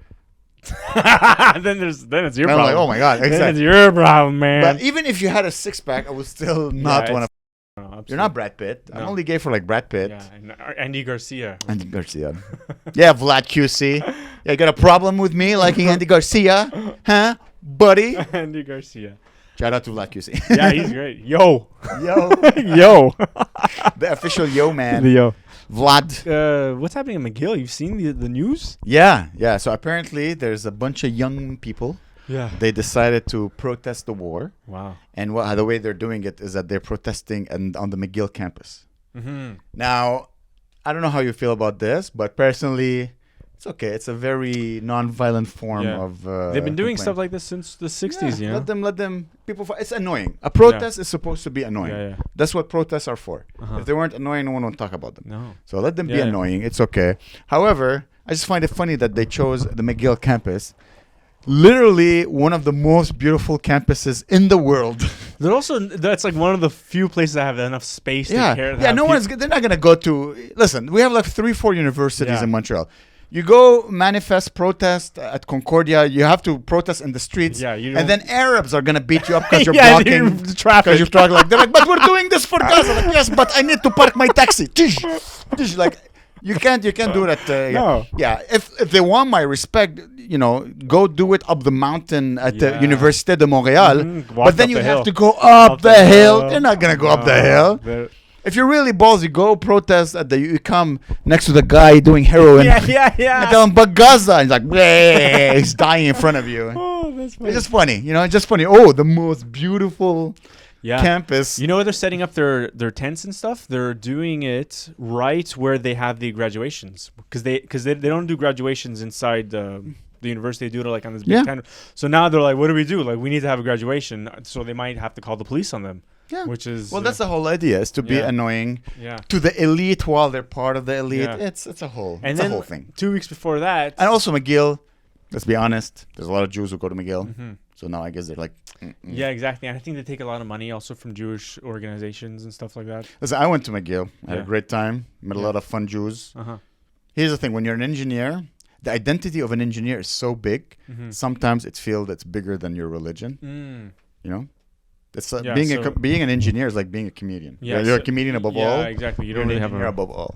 then it's your problem. I'm like, oh my God, exactly. Then it's your problem, man. But even if you had a 6-pack, I would still not want to. No, you're not Brad Pitt. No. I'm only gay for like Brad Pitt. Yeah, and Andy Garcia. Andy Garcia. Yeah, Vlad QC. Yeah, you got a problem with me liking Andy Garcia? Huh, buddy? Andy Garcia. Shout out to Vlad QC. Yeah, he's great. Yo. Yo. Yo. The official yo man. The yo. Vlad. What's happening in McGill? You've seen the news? Yeah. So apparently there's a bunch of young people. Yeah. They decided to protest the war. Wow. And the way they're doing it is that they're protesting on the McGill campus. Mm-hmm. Now, I don't know how you feel about this, but personally, it's okay. It's a very non-violent form of. They've been doing stuff like this since the 60s. You know, let them. People. It's annoying. A protest is supposed to be annoying. Yeah. That's what protests are for. If they weren't annoying, no one would talk about them. No. So let them be annoying. It's okay. However, I just find it funny that they chose the McGill campus. Literally one of the most beautiful campuses in the world. That's like one of the few places that have enough space to care. They're not going to go to, listen, we have like 3-4 universities in Montreal. You go manifest, protest at Concordia. You have to protest in the streets. And then Arabs are going to beat you up because you're blocking traffic. They're like, but we're doing this for Gaza. Like, yes, but I need to park my taxi. Like, you can't do it at no. If they want my respect, go do it up the mountain at the Université de Montréal. But then you have to go up the hill. They're not gonna go up the hill. If you're really ballsy, go protest at you come next to the guy doing heroin. Yeah. And tell him, but Gaza. And he's like, he's dying in front of you. Oh, that's funny. It's just funny, It's just funny. Oh, the most beautiful campus. You know where they're setting up their tents and stuff? They're doing it right where they have the graduations, because they don't do graduations inside the university. They do it like on this big tent. So now they're like, what do we do? Like, we need to have a graduation, so they might have to call the police on them. Yeah. Which is that's the whole idea, is to be annoying to the elite while they're part of the elite. Yeah. It's a whole thing. 2 weeks before that, and also McGill. Let's be honest. There's a lot of Jews who go to McGill. Mm-hmm. So now I guess they're like... Yeah, exactly. And I think they take a lot of money also from Jewish organizations and stuff like that. Listen, I went to McGill. I had a great time. Met a lot of fun Jews. Here's the thing. When you're an engineer, the identity of an engineer is so big. Sometimes it's feel that's bigger than your religion. It's being an engineer is like being a comedian. You're a comedian above all. Yeah, exactly. You don't really have a above all.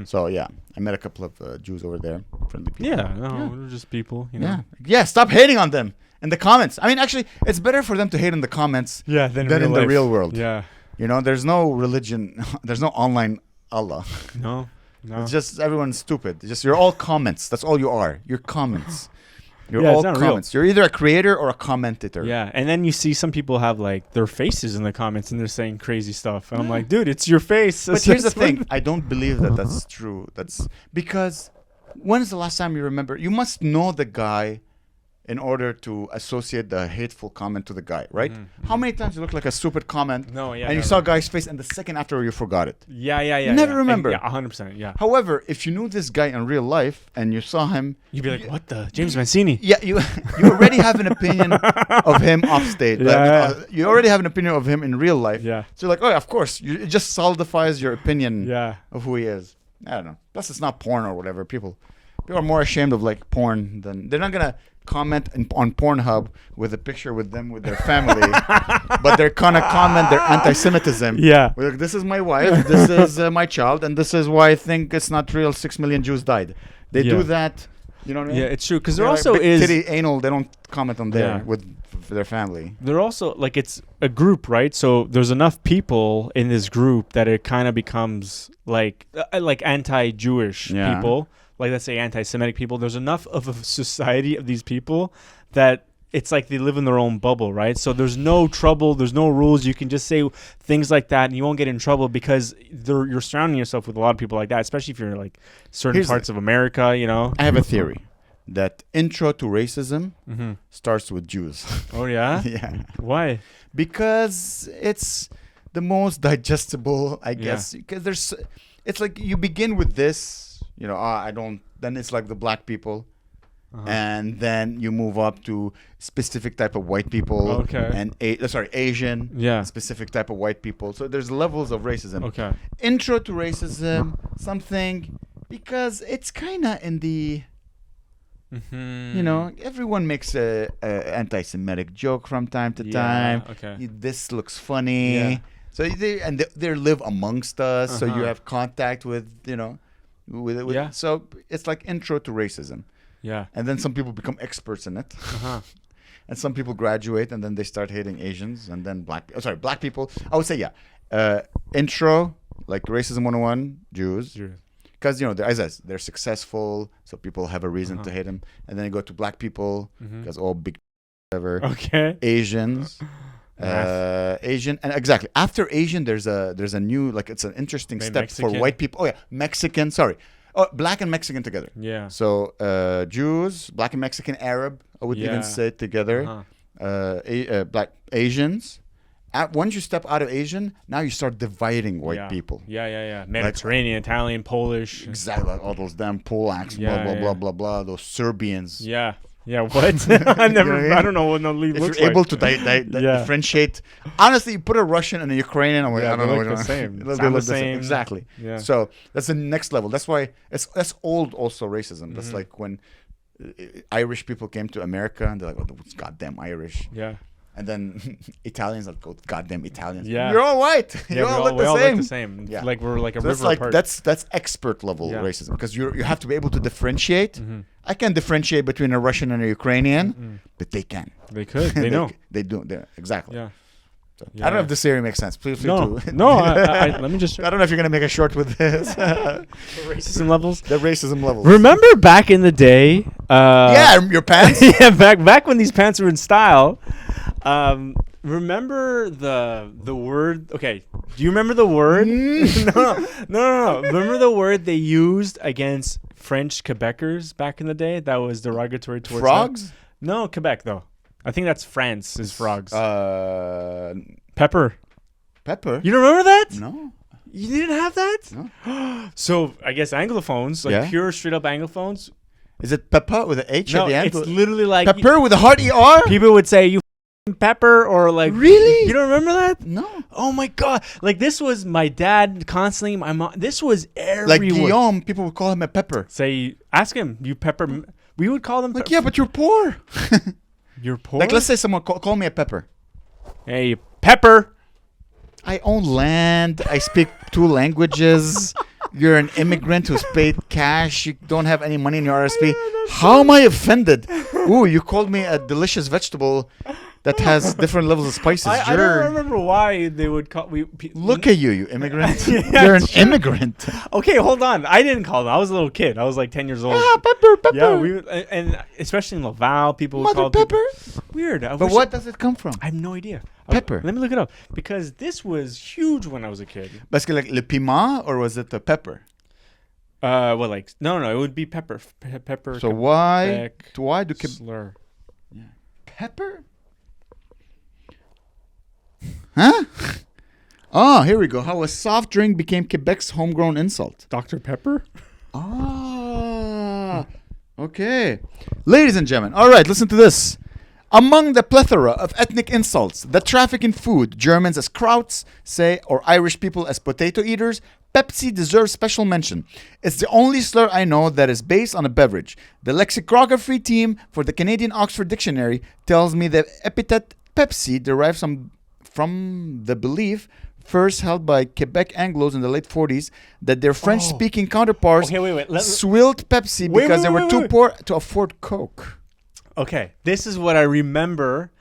So I met a couple of Jews over there, friendly people. They're just people. Yeah. Stop hating on them in the comments. I mean, actually, it's better for them to hate in the comments than in the real world. Yeah. There's no religion. There's no online Allah. No. It's just everyone's stupid. It's just you're all comments. That's all you are. You're comments. You're all comments. Real. You're either a creator or a commentator. Yeah, and then you see some people have like their faces in the comments and they're saying crazy stuff. And I'm like, dude, it's your face. But here's the thing. I don't believe that's true. That's because when is the last time you remember? You must know the guy in order to associate the hateful comment to the guy, right? How many times you look like a stupid comment and you saw a guy's face and the second after you forgot it? Yeah. You never remember. Yeah, 100%, yeah. However, if you knew this guy in real life and you saw him... You'd be like, what the? James Mancini. Yeah, you already have an opinion of him off stage. You already have an opinion of him in real life. Yeah. So you're like, of course. It just solidifies your opinion of who he is. I don't know. Plus, it's not porn or whatever. People are more ashamed of like porn than... They're not going to comment on Pornhub with a picture with them with their family, but they're gonna comment their anti-Semitism. Yeah, like, this is my wife, this is my child, and this is why I think it's not real. 6 million Jews died. They do that. You know what I mean? Yeah, it's true. Because there also is titty, anal. They don't comment on there with their family. They're also like, it's a group, right? So there's enough people in this group that it kind of becomes like anti-Jewish people. Like, let's say anti-Semitic people. There's enough of a society of these people that it's like they live in their own bubble, right? So there's no trouble, there's no rules. You can just say things like that and you won't get in trouble because you're surrounding yourself with a lot of people like that, especially if you're like certain parts of America, I have a theory that intro to racism starts with Jews. Oh, yeah? Yeah. Why? Because it's the most digestible, I guess. Because it's like you begin with this. Then it's like the black people. And then you move up to specific type of white people. Okay. And Asian. Yeah. Specific type of white people. So there's levels of racism. Okay. Intro to racism, something, because it's kind of in the... everyone makes a anti-Semitic joke from time to time. Okay. This looks funny. Yeah. So they live amongst us. So you have contact with, So it's like intro to racism. Yeah. And then some people become experts in it. And some people graduate and then they start hating Asians and then black people. I would say, intro like racism 101, Jews. Because, as I said, they're successful, so people have a reason to hate them. And then you go to black people, because all big whatever. Okay. Asians. Asian. And exactly. After Asian, there's a new, like, it's an interesting step Mexican. For white people. Oh, yeah. Mexican. Sorry. Oh, black and Mexican together. Yeah. So Jews, black and Mexican, Arab, I would even say together. Black Asians. Once you step out of Asian, now you start dividing white people. Yeah. Mediterranean, like, Italian, Polish. Exactly. Like all those damn Polacks, blah, blah. Those Serbians. Yeah. What? I don't know what no lead looks like. If you're able to differentiate. Honestly, you put a Russian and a Ukrainian, I don't know. They look the same. They look the same. Exactly. Yeah. So that's the next level. That's why that's old also racism. That's like when Irish people came to America and they're like, oh, it's goddamn Irish. Yeah. And then Italians like, oh, goddamn Italians. Yeah. You're all white. You all look the same. Yeah. Like we're like a so river apart. That's expert level racism because you have to be able to differentiate. I can differentiate between a Russian and a Ukrainian, but they can. They could. They know. They do. Exactly. Yeah. So, I don't know if this theory makes sense. Please no. Let me just. I don't know if you're gonna make a short with this. The racism levels. The racism levels. Remember back in the day? Your pants. Yeah, back when these pants were in style. Remember the word? Okay, do you remember the word? No. Remember the word they used against French Quebecers back in the day? That was derogatory towards frogs. Them? No, Quebec though. I think that's France is frogs. Pepper. Pepper. You don't remember that? No. You didn't have that? No. So I guess Anglophones, like pure straight up Anglophones. Is it pepper with an H at the end? It's literally like pepper with a hard ER. People would say you pepper or like really. You don't remember that? No. Oh my god! Like this was my dad constantly. My mom. This was everywhere. Like Guillaume, people would call him a pepper. Ask him. You pepper. We would call them. Like but you're poor. You're poor. Like let's say someone call me a pepper. Hey, pepper. I own land. I speak 2 languages. You're an immigrant who's paid cash. You don't have any money in your RSP. How am I offended? Ooh, you called me a delicious vegetable that has different levels of spices. I don't remember why they would call Look at you immigrant. You're an immigrant. Okay, hold on. I didn't call them. I was a little kid. I was like 10 years old. Pepper. Yeah, and especially in Laval, people would call Pepper. Weird. But what does it come from? I have no idea. Pepper. Let me look it up because this was huge when I was a kid. Basically, like le piment, or was it the pepper? Well, like no, it would be pepper. Pepper. So why do slur? Yeah. Pepper? Huh? Oh, here we go. How a soft drink became Quebec's homegrown insult. Dr. Pepper? Ah. Okay. Ladies and gentlemen, all right, listen to this. Among the plethora of ethnic insults that traffic in food, Germans as krauts say, or Irish people as potato eaters, Pepsi deserves special mention. It's the only slur I know that is based on a beverage. The lexicography team for the Canadian Oxford Dictionary tells me the epithet Pepsi derives from the belief first held by Quebec Anglos in the late 40s that their French-speaking counterparts swilled Pepsi because they were too poor to afford Coke. Okay, this is what I remember.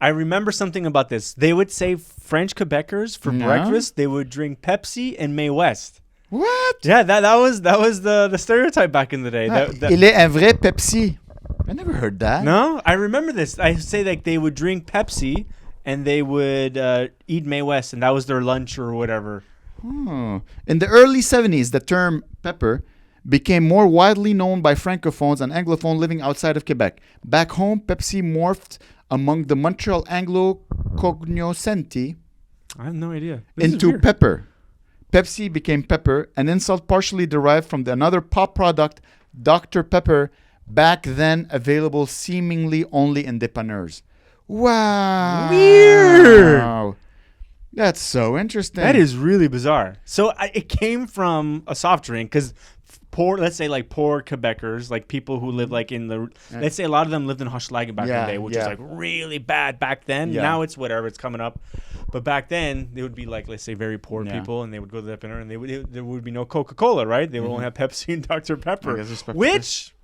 I remember something about this. They would say French Quebecers for breakfast. They would drink Pepsi and May West. What? Yeah, that was the stereotype back in the day. Il est un vrai Pepsi. I never heard that. No, I remember this. I say like they would drink Pepsi and they would eat May West, and that was their lunch or whatever. Oh. In the early 70s, the term pepper became more widely known by francophones and anglophones living outside of Quebec. Back home, Pepsi morphed among the Montreal Anglo-cognoscenti I have no idea. into pepper. Pepsi became pepper, an insult partially derived from another pop product, Dr. Pepper, back then available seemingly only in dépanneurs. Wow. Weird. That's so interesting. That is really bizarre. So it came from a soft drink because let's say like poor Quebecers, like people who live like in the, let's say a lot of them lived in Hochelaga back in the day, which is like really bad back then. Yeah. Now it's whatever, it's coming up. But back then, they would be like, let's say, very poor people, and they would go to the dinner, and there would be no Coca-Cola, right? They would only have Pepsi and Dr. Pepper, which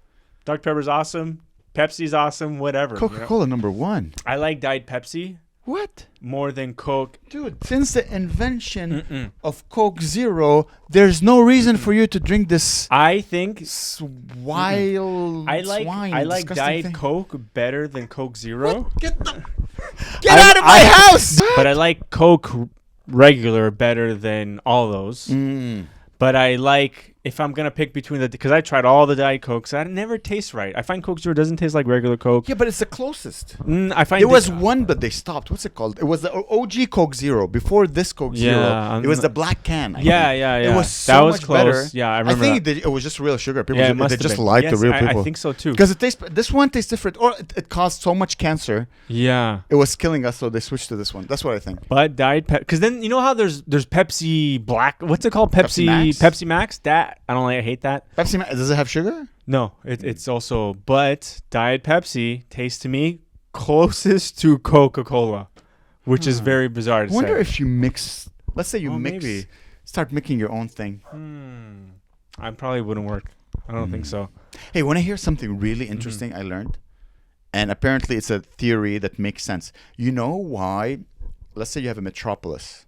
Dr. Pepper's awesome, Pepsi's awesome, whatever. Coca-Cola number 1. I like Diet Pepsi. What? More than Coke. Dude, since the invention of Coke Zero, there's no reason for you to drink this. I think wild I like Diet thing. Coke better than Coke Zero. What? Get out of my house! But I like Coke regular better than all those. But I like, if I'm going to pick between because I tried all the Diet Cokes, it never tastes right. I find Coke Zero doesn't taste like regular Coke. Yeah, but it's the closest. I find there was one, but they stopped. What's it called? It was the OG Coke Zero. Before this Coke Zero, it was the black can. Yeah. It was so much close. Better. Yeah, I remember I think it was just real sugar. People they just been. lied to real people. I think so too. Because this one tastes different, or it caused so much cancer. Yeah. It was killing us, so they switched to this one. That's what I think. But Diet Pepsi, because then you know how there's Pepsi Black. What's it called? Pepsi Max. That I don't like. I hate that. Pepsi Max, does it have sugar? No, it's also. But Diet Pepsi tastes to me closest to Coca-Cola, which is very bizarre to say. I wonder if you mix. Let's say you mix. Start making your own thing. I probably wouldn't work. I don't think so. Hey, want to hear something really interesting I learned? And apparently it's a theory that makes sense. You know why? Let's say you have a metropolis.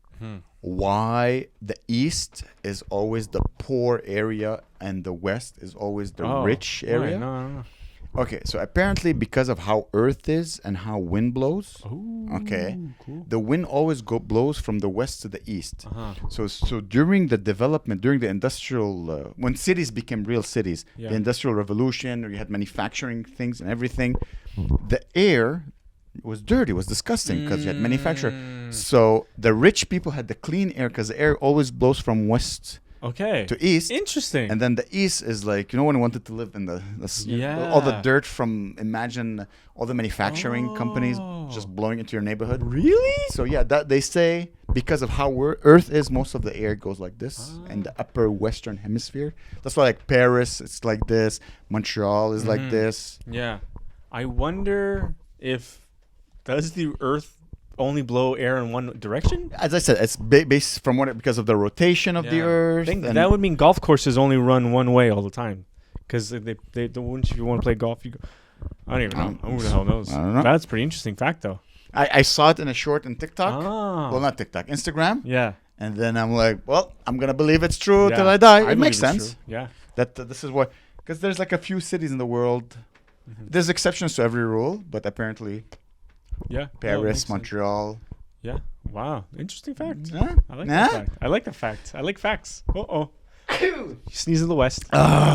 Why the east is always the poor area and the west is always the rich area? No. Okay, so apparently because of how Earth is and how wind blows, cool. the wind always blows from the west to the east. So during the development, during the industrial, when cities became real cities, the Industrial Revolution, where you had manufacturing things and everything, the air was dirty, was disgusting because you had manufacturing. So the rich people had the clean air because the air always blows from west to east. Interesting. And then the east is like, no one wanted to live in all the dirt from, imagine all the manufacturing companies just blowing into your neighborhood. Really? So yeah, that they say because of how Earth is, most of the air goes like this in the upper western hemisphere. That's why like Paris, it's like this. Montreal is like this. Yeah. I wonder if does the Earth only blow air in one direction? As I said, it's based from because of the rotation of the Earth. That would mean golf courses only run one way all the time. Because they wouldn't, if you want to play golf, you go. I don't even know. Who the hell knows? I don't know. That's a pretty interesting fact, though. I saw it in a short in TikTok. Well, not TikTok, Instagram. Yeah. And then I'm like, well, I'm gonna believe it's true till I die. It makes sense. True. Yeah. That this is what, because there's like a few cities in the world. There's exceptions to every rule, but apparently. Yeah. Paris, Montreal. Yeah. Wow. Interesting fact. I like that fact. I like the fact. I like facts. You sneeze in the west.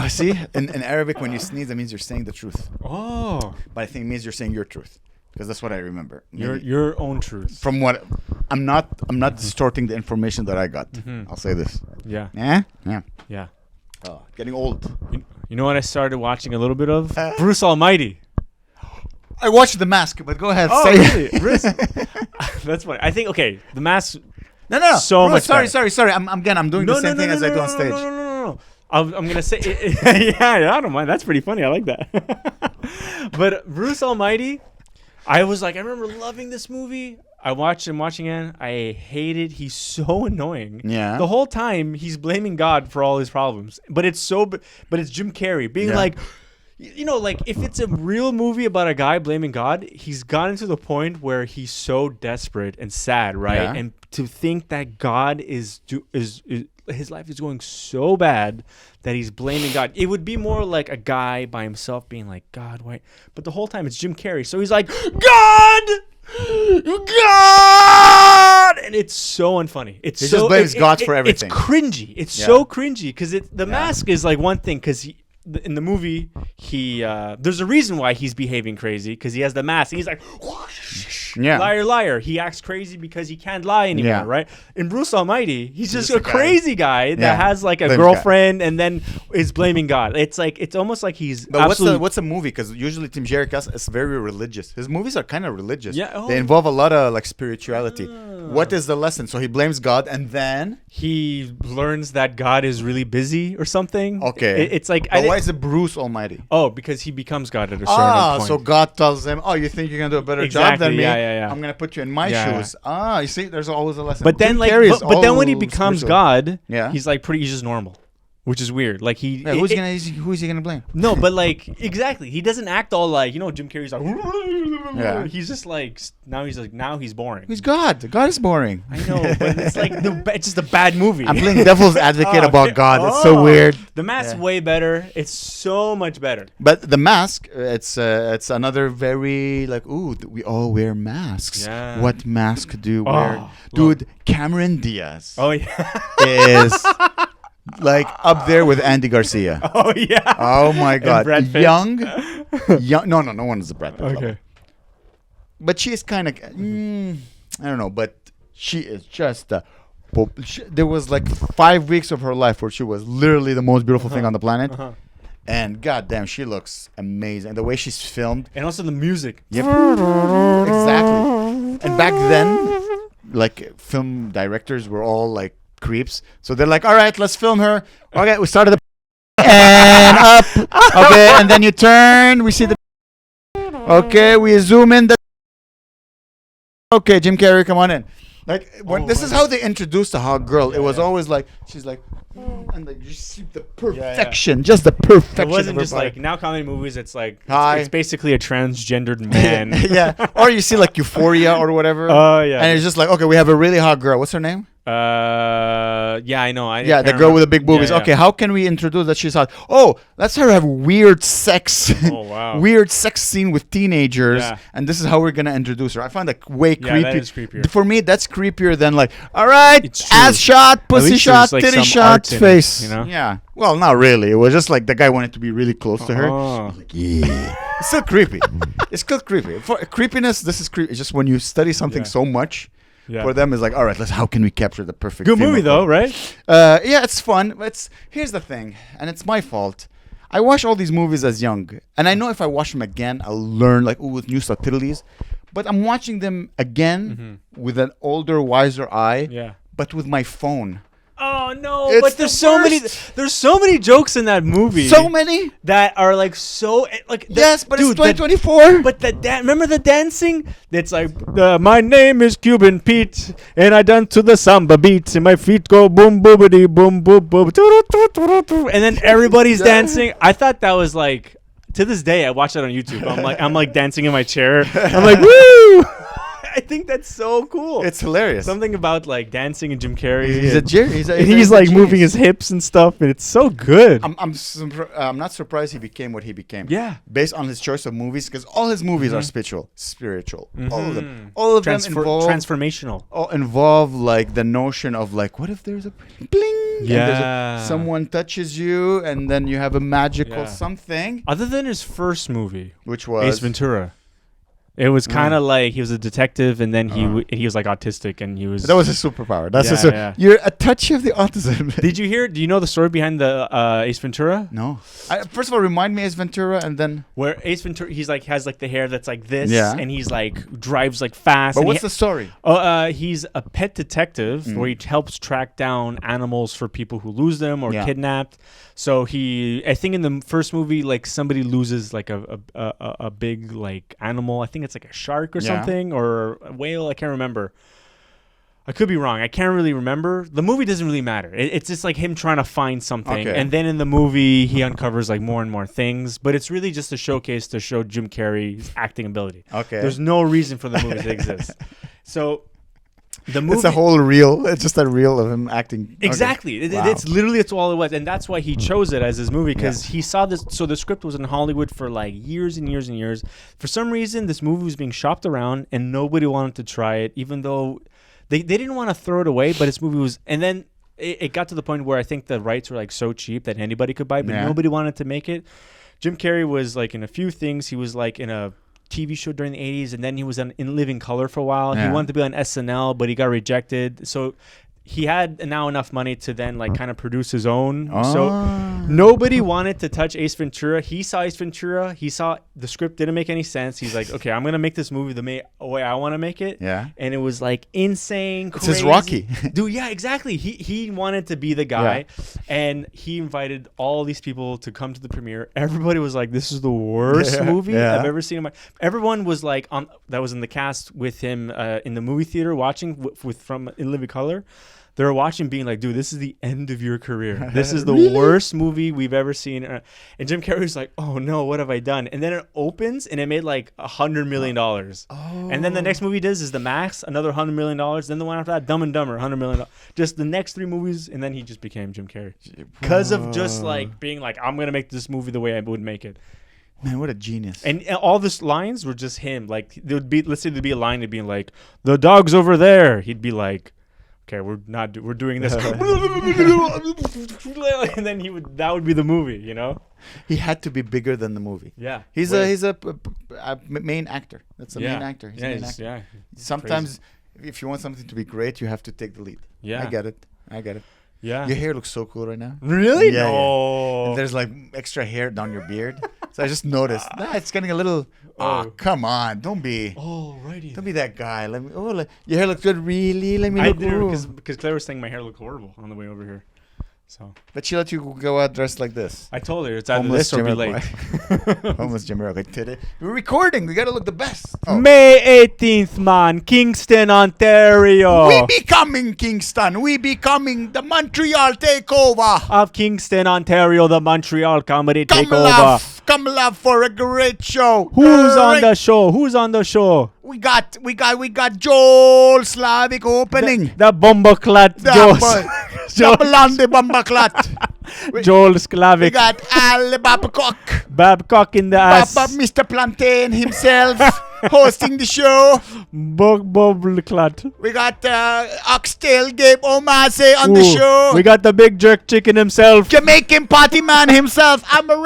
See? In Arabic, when you sneeze, that means you're saying the truth. Oh. But I think it means you're saying your truth. Because that's what I remember. Your own truth. From what I'm not distorting the information that I got. I'll say this. Yeah. Yeah. Oh, getting old. You know what I started watching a little bit of? Bruce Almighty. I watched The Mask, but go ahead. Say really? That's funny. I think The Mask. No. So much. Sorry. I'm doing the same thing as I do on stage. No. I'm gonna say. Yeah. I don't mind. That's pretty funny. I like that. But Bruce Almighty, I remember loving this movie. I watched him watching it. I hate it. He's so annoying. Yeah. The whole time he's blaming God for all his problems. But it's Jim Carrey being like. You know, like if it's a real movie about a guy blaming God, he's gotten to the point where he's so desperate and sad, right? Yeah. And to think that God is his life is going so bad that he's blaming God. It would be more like a guy by himself being like, God, why? But the whole time it's Jim Carrey, so he's like, God, and it's so unfunny. He just blames God for everything. It's cringy. It's so cringy because The Mask is like one thing because in the movie, there's a reason why he's behaving crazy because he has the mask and he's like, liar, liar. He acts crazy because he can't lie anymore, right? In Bruce Almighty, he's just a crazy guy that has like a girlfriend and then is blaming God. It's almost like he's. But what's a movie? Because usually Tim Jerry is very religious. His movies are kind of religious. Yeah, they involve a lot of like spirituality. What is the lesson? So he blames God and then he learns that God is really busy or something. Okay, it's like. But why is it Bruce Almighty? Oh, because he becomes God at a certain point. So God tells him, "Oh, you think you're gonna do a better job than me? Yeah. I'm gonna put you in my shoes." You see, there's always a lesson. But then, but then when he becomes God, he's like he's just normal. which is weird. Like who is he gonna blame? No, but like exactly, he doesn't act all like Jim Carrey's like. Yeah. He's just like now he's boring. He's God. God is boring. I know, but it's like it's just a bad movie. I'm playing devil's advocate about God. It's so weird. The Mask's way better. It's so much better. But The Mask, it's another very like we all wear masks. Yeah. What mask do you wear? Dude, Cameron Diaz. Oh yeah. Is like up there with Andy Garcia. Oh yeah. Oh my God. Young. No one is a Brad Pitt. Okay. Level. But she is kind of, I don't know, but she is just, there was like 5 weeks of her life where she was literally the most beautiful thing on the planet. And goddamn, she looks amazing. The way she's filmed. And also the music. Yep. Exactly. And back then, like film directors were all like creeps. So they're like, all right, let's film her. Okay, we started the and up. Okay, and then you turn, we see the okay, we zoom in the okay, Jim Carrey, come on in. Like this is how they introduced the hot girl. It was always like she's like, and like you see the perfection, just the perfection. It wasn't just like now comedy movies. It's like it's basically a transgendered man. Yeah, or you see like Euphoria or whatever. Oh yeah, and it's just like okay, we have a really hot girl. What's her name? Yeah, I know. The girl with the big boobies. Okay, how can we introduce that she's hot? Oh, let's her have weird sex. Oh wow. Weird sex scene with teenagers, and this is how we're gonna introduce her. I find that way creepy. That is creepier. For me, that's creepier than like, all right, ass shot, pussy shot, like titty shot, face. Yeah. Well, not really. It was just like the guy wanted to be really close to her. Like, yeah. It's still creepy. It's still creepy. For creepiness, this is creepy. It's just when you study something so much. Yeah. For them, it's like, all right, how can we capture the perfect good movie though, right? Yeah, it's fun. Here's the thing, and it's my fault. I watch all these movies as young, and I know if I watch them again, I'll learn like with new subtleties. But I'm watching them again with an older, wiser eye. Yeah. But with my phone. Oh no! But there's so many jokes in that movie. So many that are like so like. Yes, but it's 2024. But remember the dancing? It's like my name is Cuban Pete, and I dance to the samba beat, and my feet go boom boobity boom boom boom, and then everybody's dancing. I thought that was like. To this day, I watch that on YouTube. I'm like dancing in my chair. I'm like woo. I think that's so cool. It's hilarious. Something about like dancing and Jim Carrey. He's like moving his hips and stuff, and it's so good. I'm not surprised he became what he became. Yeah, based on his choice of movies, because all his movies are spiritual. All of them involve transformational. All involve like the notion of like, what if there's a bling? Yeah, and someone touches you, and then you have a magical something. Other than his first movie, which was Ace Ventura. It was kind of like he was a detective, and then he was like autistic, and he was. That was his superpower. That's you're a touch of the autism. Do you know the story behind the Ace Ventura? No. First of all, remind me Ace Ventura, and then where Ace Ventura, he's like has like the hair that's like this, and he's like drives like fast. But what's the story? He's a pet detective where he helps track down animals for people who lose them or kidnapped. So I think in the first movie, like somebody loses like a big like animal. I think it's like a shark or something or a whale. I can't remember. I could be wrong. I can't really remember. The movie doesn't really matter. It's just like him trying to find something. Okay. And then in the movie, he uncovers like more and more things. But it's really just a showcase to show Jim Carrey's acting ability. Okay. There's no reason for the movie to exist. So the movie, it's a whole reel. It's just a reel of him acting. Exactly. Okay. Wow. It's all it was. And that's why he chose it as his movie, because he saw this. So the script was in Hollywood for like years and years and years. For some reason, this movie was being shopped around and nobody wanted to try it, even though they didn't want to throw it away. But this movie was, and then it got to the point where I think the rights were like so cheap that anybody could buy it, but nobody wanted to make it. Jim Carrey was like in a few things. He was like in a TV show during the 80s, and then he was in Living Color for a while. He wanted to be on SNL, but he got rejected. So he had now enough money to then like kind of produce his own. So nobody wanted to touch Ace Ventura. He saw Ace Ventura. He saw the script didn't make any sense. He's like, okay, I'm going to make this movie the way I want to make it. Yeah. And it was like insane, crazy. It's his Rocky. Dude, yeah, exactly. He wanted to be the guy. Yeah. And he invited all these people to come to the premiere. Everybody was like, this is the worst movie I've ever seen. Everyone was like, that was in the cast with him in the movie theater watching from In Living Color. they were watching, being like, "Dude, this is the end of your career. This is the worst movie we've ever seen." And Jim Carrey's like, "Oh no, what have I done?" And then it opens, and it made like $100 million. And then the next movie is The Max, another $100 million. Then the one after that, Dumb and Dumber, $100 million. Just the next 3 movies, and then he just became Jim Carrey because of just like being like, "I'm gonna make this movie the way I would make it." Man, what a genius! And all these lines were just him. Like there would be, let's say there'd be a line to being like, "The dog's over there." He'd be like, "Okay, we're doing this," and then that would be the movie, you know. He had to be bigger than the movie. Yeah, he's a main actor. That's a main actor. He's a main actor. Yeah. Sometimes, if you want something to be great, you have to take the lead. Yeah, I get it. Yeah. Your hair looks so cool right now. Really? Yeah, no. Yeah. And there's like extra hair down your beard. So I just noticed. It's getting a little. Oh, come on. Don't be. Alrighty. Don't be that guy. Let me. Your hair looks good. Really? Let me I look. do, because Claire was saying my hair looked horrible on the way over here. So. But she let you go out dressed like this. I told her it's either this or be late. Homeless Jimmy Rock. Today we're recording. We gotta look the best. May 18th, man, Kingston, Ontario. We becoming Kingston. We becoming the Montreal takeover of Kingston, Ontario. The Montreal comedy takeover. Come love for a great show. Who's on the show? We got Joel Slavic opening. The Bombaclat Joel. Double on the Bombaclat. Joel Slavic. We got Al Babcock in the ass. Mr. Plantain himself hosting the show. Bombaclat. We got Oxtail Gabe Omassi on the show. We got the big jerk chicken himself. Jamaican party man himself. Amer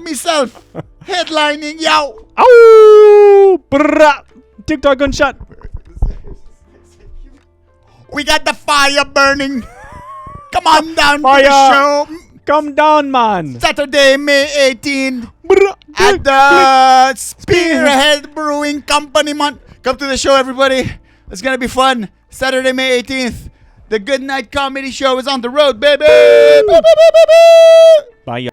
myself. Headlining, yo. Ow! Brrrah. TikTok gunshot. We got the fire burning. Come on down to the show. Come down, man. Saturday, May 18th. At the Spearhead Brewing Company, man. Come to the show, everybody. It's going to be fun. Saturday, May 18th. The Good Night Comedy Show is on the road, baby. Bye.